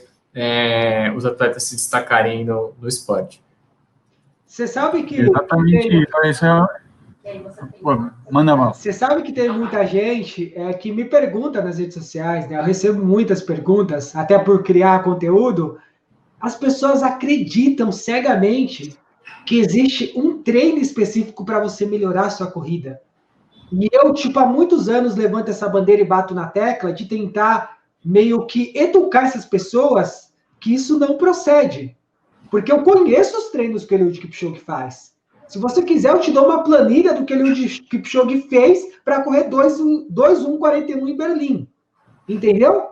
os atletas se destacarem no esporte. Você sabe que... Exatamente isso. Manda mal. Você sabe que tem muita gente que me pergunta nas redes sociais, né? Eu recebo muitas perguntas, até por criar conteúdo. As pessoas acreditam cegamente que existe um treino específico para você melhorar a sua corrida. E eu, há muitos anos levanto essa bandeira e bato na tecla de tentar meio que educar essas pessoas que isso não procede. Porque eu conheço os treinos que o Eliud Kipchoge faz. Se você quiser, eu te dou uma planilha do que o Eliud Kipchoge fez para correr 2:1:41 em Berlim. Entendeu?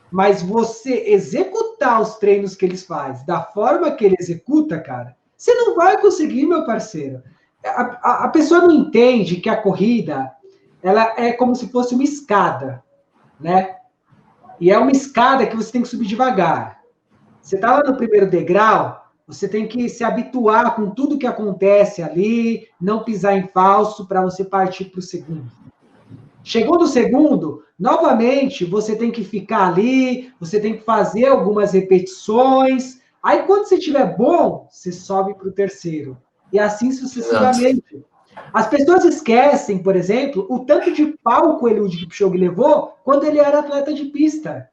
Mas você executar os treinos que eles fazem da forma que ele executa, cara, você não vai conseguir, meu parceiro. A pessoa não entende que a corrida ela é como se fosse uma escada, né? E é uma escada que você tem que subir devagar. Você está lá no primeiro degrau, você tem que se habituar com tudo que acontece ali, não pisar em falso para você partir para o segundo. Chegou no segundo, novamente, você tem que ficar ali, você tem que fazer algumas repetições. Aí, quando você estiver bom, você sobe para o terceiro. E assim sucessivamente. As pessoas esquecem, por exemplo, o tanto de pau que o Eliud Kipchoge levou quando ele era atleta de pista.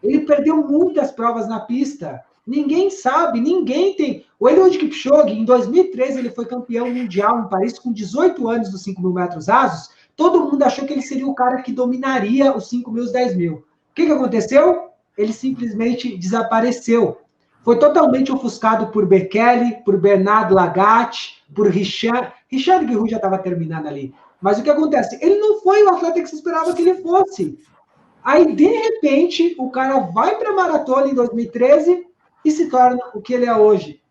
Ele perdeu muitas provas na pista. Ninguém sabe, ninguém tem. O Eliud Kipchoge, em 2013, ele foi campeão mundial em Paris com 18 anos dos 5.000 metros rasos. Todo mundo achou que ele seria o cara que dominaria os 5.000 e os 10.000. O que aconteceu? Ele simplesmente desapareceu. Foi totalmente ofuscado por Bekele, por Bernard Lagat, por Richard. Richard Guerrero já estava terminando ali. Mas o que acontece? Ele não foi o atleta que se esperava que ele fosse. Aí, de repente, o cara vai para a maratona em 2013 e se torna o que ele é hoje.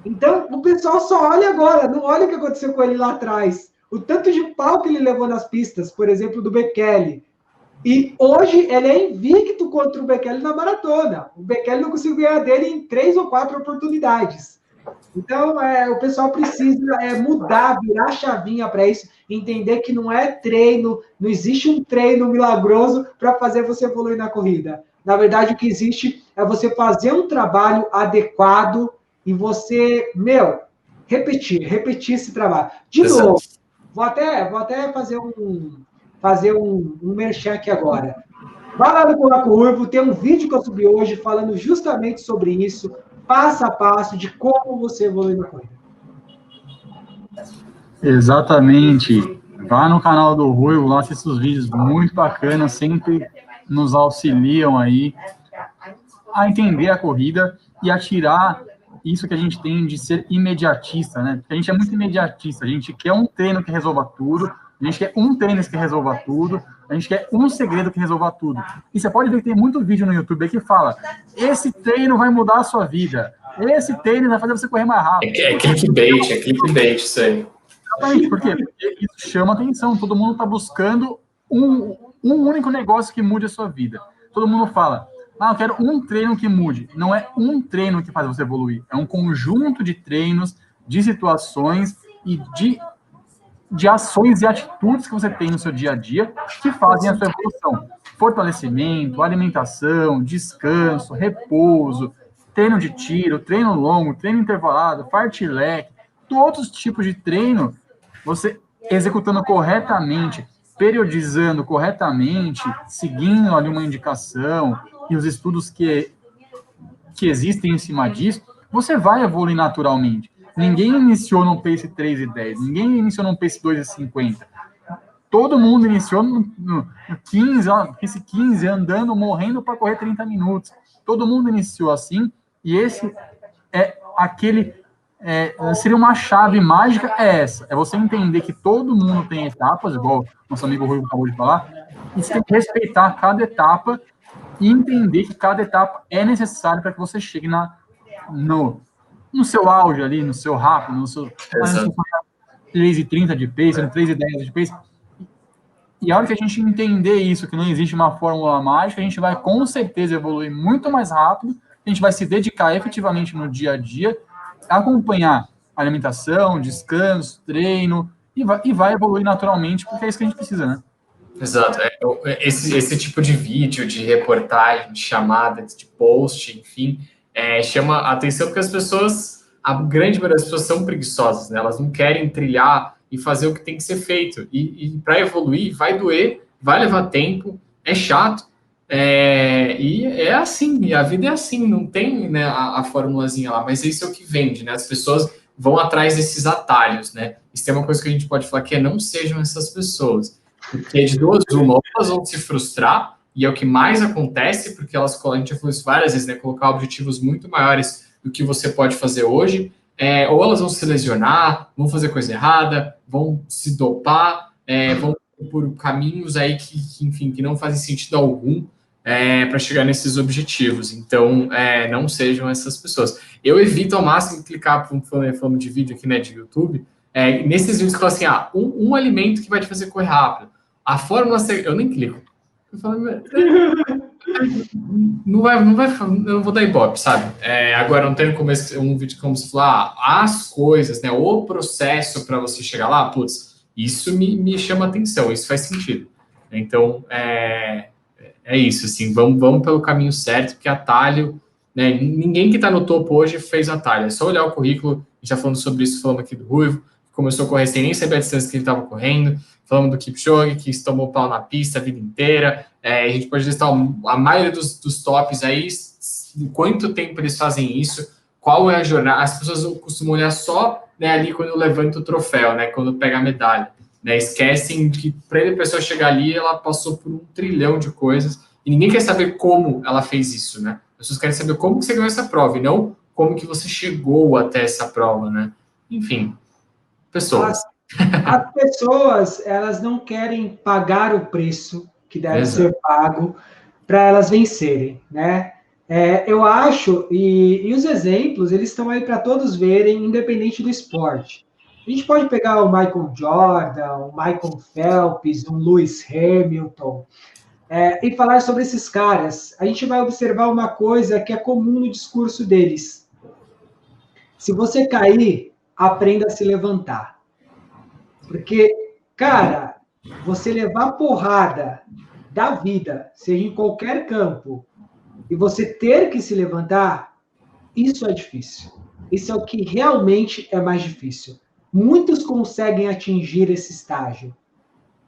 Então, o pessoal só olha agora, não olha o que aconteceu com ele lá atrás. O tanto de pau que ele levou nas pistas, por exemplo, do Bekele. E hoje ele é invicto contra o Bekele na maratona. O Bekele não conseguiu ganhar dele em 3 ou 4 oportunidades. Então, o pessoal precisa mudar, virar a chavinha para isso, entender que não é treino, não existe um treino milagroso para fazer você evoluir na corrida. Na verdade, o que existe é você fazer um trabalho adequado e você, repetir esse trabalho. De novo, vou até fazer um merchan aqui agora. Vai lá no Buraco Ruivo, tem um vídeo que eu subi hoje falando justamente sobre isso, passo a passo de como você evolui na corrida. Exatamente. Vá no canal do Ruivo, lá assista os vídeos muito bacanas, sempre nos auxiliam aí a entender a corrida e a tirar isso que a gente tem de ser imediatista, né? Porque a gente é muito imediatista, a gente quer um treino que resolva tudo, a gente quer um tênis que resolva tudo, a gente quer um segredo que resolva tudo. E você pode ver que tem muito vídeo no YouTube aí que fala, esse treino vai mudar a sua vida, esse tênis vai fazer você correr mais rápido. É clickbait isso aí. Exatamente, por quê? Porque isso chama atenção, todo mundo está buscando um único negócio que mude a sua vida. Todo mundo fala, eu quero um treino que mude. Não é um treino que faz você evoluir, é um conjunto de treinos, de situações e de ações e atitudes que você tem no seu dia a dia que fazem a sua evolução. Fortalecimento, alimentação, descanso, repouso, treino de tiro, treino longo, treino intervalado, fartlek, todos os tipos de treino, você executando corretamente, periodizando corretamente, seguindo ali uma indicação e os estudos que existem em cima disso, você vai evoluir naturalmente. Ninguém iniciou no pace 3:10, ninguém iniciou no pace 2:50. Todo mundo iniciou no 15 andando, morrendo para correr 30 minutos. Todo mundo iniciou assim, e esse é aquele... seria uma chave mágica, essa. É você entender que todo mundo tem etapas, igual nosso amigo Rui acabou de falar, e você tem que respeitar cada etapa e entender que cada etapa é necessária para que você chegue no seu auge ali, no seu rápido, no seu 3:30 de pace, no 3:10 de pace. E a hora que a gente entender isso, que não existe uma fórmula mágica, a gente vai com certeza evoluir muito mais rápido, a gente vai se dedicar efetivamente no dia a dia, acompanhar alimentação, descanso, treino, e vai evoluir naturalmente, porque é isso que a gente precisa, né? Exato. Esse tipo de vídeo, de reportagem, de chamada, de post, enfim, chama a atenção porque as pessoas, a grande maioria das pessoas são preguiçosas, né? Elas não querem trilhar e fazer o que tem que ser feito. E para evoluir, vai doer, vai levar tempo, é chato, e é assim, e a vida é assim, não tem, né, a formulazinha lá, mas isso é o que vende, né? As pessoas vão atrás desses atalhos, né? Isso tem uma coisa que a gente pode falar que não sejam essas pessoas. Porque de duas uma, ou elas vão se frustrar, e é o que mais acontece, porque a gente já falou isso várias vezes, né? Colocar objetivos muito maiores do que você pode fazer hoje, ou elas vão se lesionar, vão fazer coisa errada, vão se dopar, vão por caminhos aí enfim, que não fazem sentido algum para chegar nesses objetivos. Então, não sejam essas pessoas. Eu evito ao máximo clicar, falando de vídeo aqui, né, de YouTube, nesses vídeos que falam assim, um alimento que vai te fazer correr rápido. A fórmula, eu nem clico. Eu falo, não vai, eu não vou dar ibope, sabe? Agora, não tem um vídeo como se falar as coisas, né, o processo para você chegar lá, putz, isso me chama atenção, isso faz sentido. Então, é isso, assim, vamos pelo caminho certo, porque atalho, né, ninguém que está no topo hoje fez atalho, é só olhar o currículo, a gente está falando sobre isso, falando aqui do Ruivo, começou a correr sem nem saber a distância que ele estava correndo, falamos do Kipchoge, que tomou pau na pista a vida inteira, a gente pode listar a maioria dos tops aí, em quanto tempo eles fazem isso, qual é a jornada, as pessoas costumam olhar só, né, ali quando levanta o troféu, né, quando pega a medalha, né, esquecem de que para a pessoa chegar ali, ela passou por 1 trilhão de coisas, e ninguém quer saber como ela fez isso, né, as pessoas querem saber como que você ganhou essa prova, e não como que você chegou até essa prova, né, enfim, pessoas. As pessoas, elas não querem pagar o preço que deve ser pago para elas vencerem, né? Eu acho, e os exemplos, eles estão aí para todos verem, independente do esporte. A gente pode pegar o Michael Jordan, o Michael Phelps, o Lewis Hamilton, e falar sobre esses caras. A gente vai observar uma coisa que é comum no discurso deles. Se você cair, aprenda a se levantar. Porque, cara, você levar porrada da vida, seja em qualquer campo, e você ter que se levantar, isso é difícil. Isso é o que realmente é mais difícil. Muitos conseguem atingir esse estágio,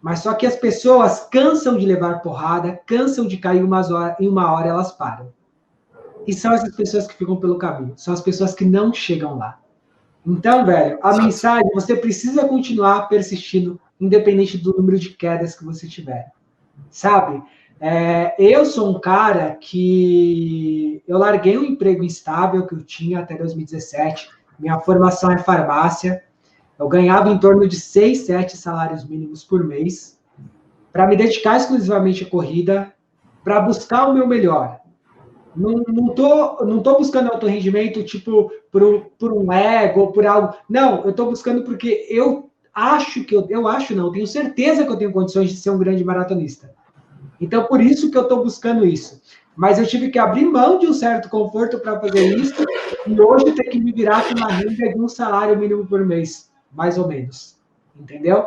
mas só que as pessoas cansam de levar porrada, cansam de cair em uma hora elas param. E são essas pessoas que ficam pelo caminho, são as pessoas que não chegam lá. Então, velho, a mensagem, você precisa continuar persistindo, independente do número de quedas que você tiver. Sabe? Eu sou um cara que eu larguei um emprego instável que eu tinha até 2017. Minha formação é farmácia. Eu ganhava em torno de 6, 7 salários mínimos por mês para me dedicar exclusivamente à corrida, para buscar o meu melhor. Não tô buscando alto rendimento, tipo, por um ego, por algo. Não, eu estou buscando porque eu acho que tenho certeza que eu tenho condições de ser um grande maratonista. Então, por isso que eu estou buscando isso. Mas eu tive que abrir mão de um certo conforto para fazer isso, e hoje ter que me virar com uma renda de um salário mínimo por mês, mais ou menos. Entendeu?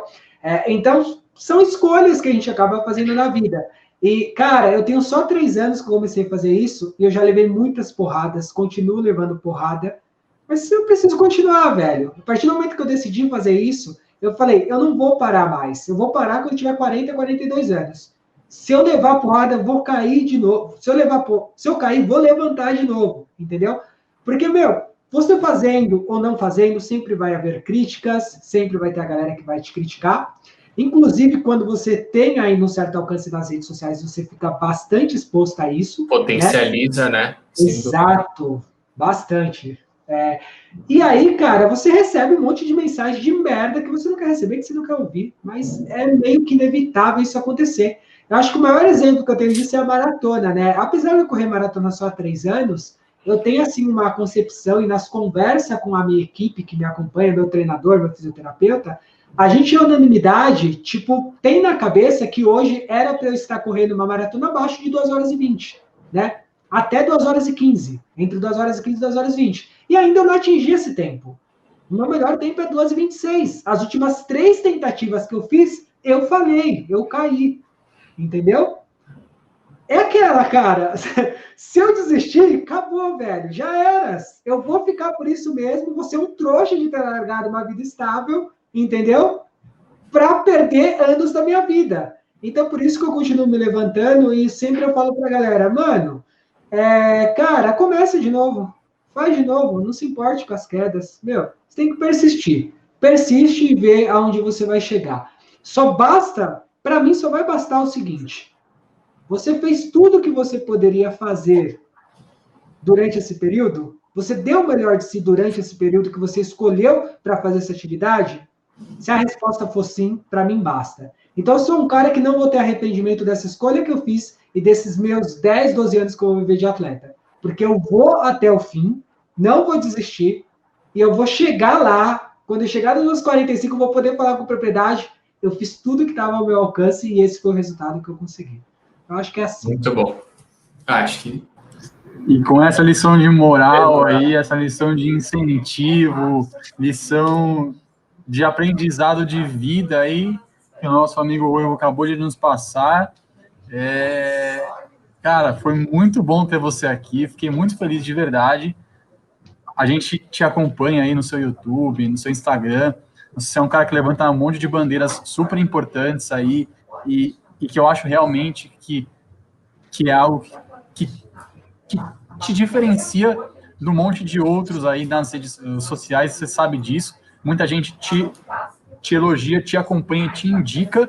Então, são escolhas que a gente acaba fazendo na vida. E, cara, eu tenho só 3 anos que eu comecei a fazer isso, e eu já levei muitas porradas, continuo levando porrada, mas eu preciso continuar, velho. A partir do momento que eu decidi fazer isso, eu falei, eu não vou parar mais. Eu vou parar quando eu tiver 40, 42 anos. Se eu levar porrada, eu vou cair de novo. Se eu cair, vou levantar de novo, entendeu? Porque, você fazendo ou não fazendo, sempre vai haver críticas, sempre vai ter a galera que vai te criticar. Inclusive, quando você tem aí um certo alcance nas redes sociais, você fica bastante exposto a isso. Potencializa, né? Exato, bastante. E aí, cara, você recebe um monte de mensagem de merda que você não quer receber, que você não quer ouvir. Mas é meio que inevitável isso acontecer. Eu acho que o maior exemplo que eu tenho disso é a maratona, né? Apesar de eu correr maratona só há 3 anos, eu tenho, assim, uma concepção, e nas conversas com a minha equipe que me acompanha, meu treinador, meu fisioterapeuta, a gente, em unanimidade, tipo, tem na cabeça que hoje era para eu estar correndo uma maratona abaixo de 2 horas e 20, né? Até 2 horas e 15, entre 2 horas e 15 e 2 horas e 20. E ainda eu não atingi esse tempo. O meu melhor tempo é 2 e 26. As últimas 3 tentativas que eu fiz, eu falhei, eu caí. Entendeu? É aquela, cara. Se eu desistir, acabou, velho. Já era. Eu vou ficar por isso mesmo. Vou ser um trouxa de ter largado uma vida estável, entendeu? Para perder anos da minha vida. Então, por isso que eu continuo me levantando e sempre eu falo pra galera, mano, cara, começa de novo. Faz de novo. Não se importe com as quedas. Você tem que persistir. Persiste e vê aonde você vai chegar. Para mim, só vai bastar o seguinte: você fez tudo o que você poderia fazer durante esse período? Você deu o melhor de si durante esse período que você escolheu para fazer essa atividade? Se a resposta for sim, para mim basta. Então, eu sou um cara que não vou ter arrependimento dessa escolha que eu fiz e desses meus 10, 12 anos que eu vou viver de atleta. Porque eu vou até o fim, não vou desistir, e eu vou chegar lá. Quando eu chegar nos meus 45, eu vou poder falar com propriedade. Eu fiz tudo que estava ao meu alcance e esse foi o resultado que eu consegui. Eu acho que é assim. Muito bom. Acho que... E com essa lição de moral aí, essa lição de incentivo, lição de aprendizado de vida aí, que o nosso amigo Ruivo acabou de nos passar. Cara, foi muito bom ter você aqui, fiquei muito feliz de verdade. A gente te acompanha aí no seu YouTube, no seu Instagram. Você é um cara que levanta um monte de bandeiras super importantes aí e que eu acho realmente que é algo que te diferencia do monte de outros aí nas redes sociais, você sabe disso. Muita gente te elogia, te acompanha, te indica,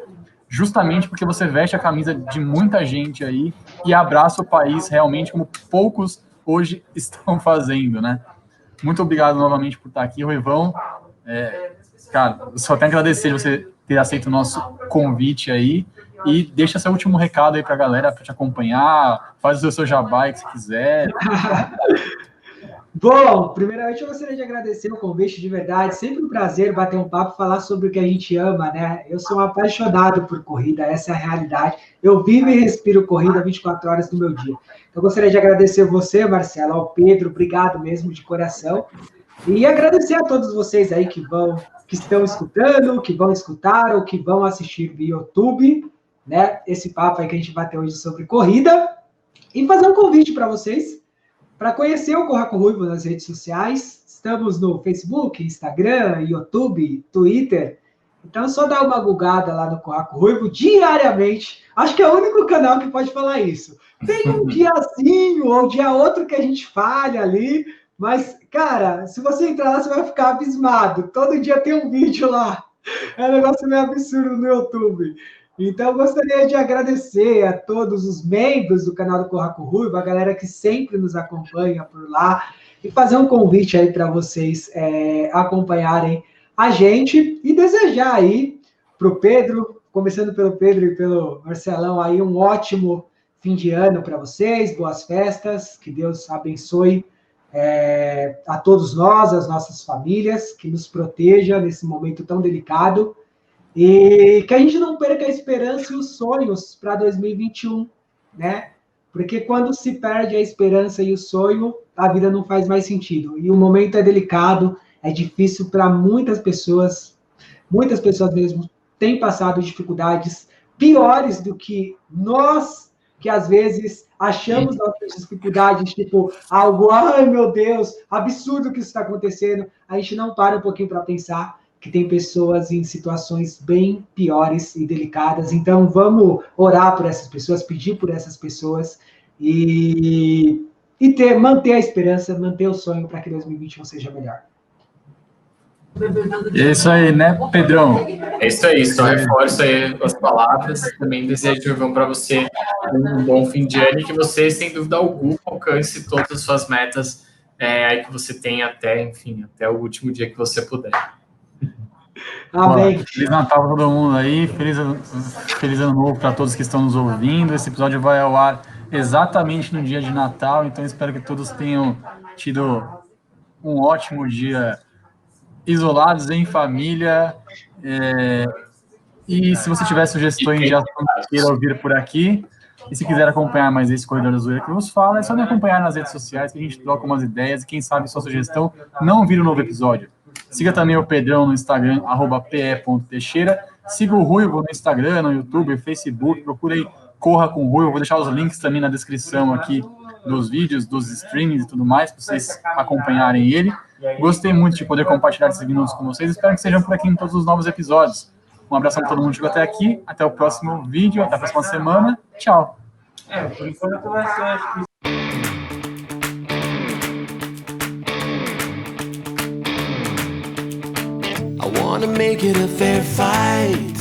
justamente porque você veste a camisa de muita gente aí e abraça o país realmente como poucos hoje estão fazendo, né? Muito obrigado novamente por estar aqui, Ruivão. Cara, eu só tenho que agradecer de você ter aceito o nosso convite aí e deixa seu último recado aí para a galera para te acompanhar, faz o seu jabá aí que você quiser. Bom, primeiramente eu gostaria de agradecer o convite de verdade, sempre um prazer bater um papo, falar sobre o que a gente ama, né? Eu sou um apaixonado por corrida, essa é a realidade. Eu vivo e respiro corrida 24 horas do meu dia. Eu gostaria de agradecer você, Marcelo, ao Pedro, obrigado mesmo de coração. E agradecer a todos vocês aí que estão escutando, que vão escutar ou que vão assistir via YouTube, né? Esse papo aí que a gente vai ter hoje sobre corrida. E fazer um convite para vocês, para conhecer o Corra com Ruivo nas redes sociais. Estamos no Facebook, Instagram, YouTube, Twitter. Então é só dar uma googada lá no Corra com Ruivo diariamente. Acho que é o único canal que pode falar isso. Tem um diazinho ou dia outro que a gente falha ali, mas, cara, se você entrar lá, você vai ficar abismado. Todo dia tem um vídeo lá. É um negócio meio absurdo no YouTube. Então, eu gostaria de agradecer a todos os membros do canal do Corra com Ruivo, a galera que sempre nos acompanha por lá, e fazer um convite aí para vocês acompanharem a gente e desejar aí para o Pedro, começando pelo Pedro e pelo Marcelão, aí um ótimo fim de ano para vocês, boas festas, que Deus abençoe a todos nós, as nossas famílias, que nos proteja nesse momento tão delicado. E que a gente não perca a esperança e os sonhos para 2021, né? Porque quando se perde a esperança e o sonho, a vida não faz mais sentido. E o momento é delicado, é difícil para muitas pessoas mesmo têm passado dificuldades piores do que nós, que às vezes achamos nossas dificuldades, tipo, algo, ai meu Deus, absurdo que isso está acontecendo. A gente não para um pouquinho para pensar que tem pessoas em situações bem piores e delicadas. Então, vamos orar por essas pessoas, pedir por essas pessoas e manter a esperança, manter o sonho para que 2021 seja melhor. É isso aí, né, Pedrão? É isso aí, só reforço aí as palavras. Também desejo, João, para você um bom fim de ano e que você, sem dúvida alguma, alcance todas as suas metas aí que você tem até o último dia que você puder. Amém. Feliz Natal para todo mundo aí, feliz ano novo para todos que estão nos ouvindo. Esse episódio vai ao ar exatamente no dia de Natal, então espero que todos tenham tido um ótimo dia isolados em família. E se você tiver sugestões de assuntos que queira ouvir por aqui, e se quiser acompanhar mais esse Corredor da Zoeira que nos fala, é só me acompanhar nas redes sociais que a gente troca umas ideias e quem sabe sua sugestão não vira um novo episódio. Siga também o Pedrão no Instagram, @pe.teixeira. Siga o Ruivo no Instagram, no YouTube, Facebook. Procure aí Corra com Ruivo. Vou deixar os links também na descrição aqui dos vídeos, dos streamings e tudo mais, para vocês acompanharem ele. Gostei muito de poder compartilhar esses minutos com vocês. Espero que sejam por aqui em todos os novos episódios. Um abraço a todo mundo que chegou até aqui. Até o próximo vídeo. Até a próxima semana. Tchau. Por enquanto vai ser... I wanna make it a fair fight.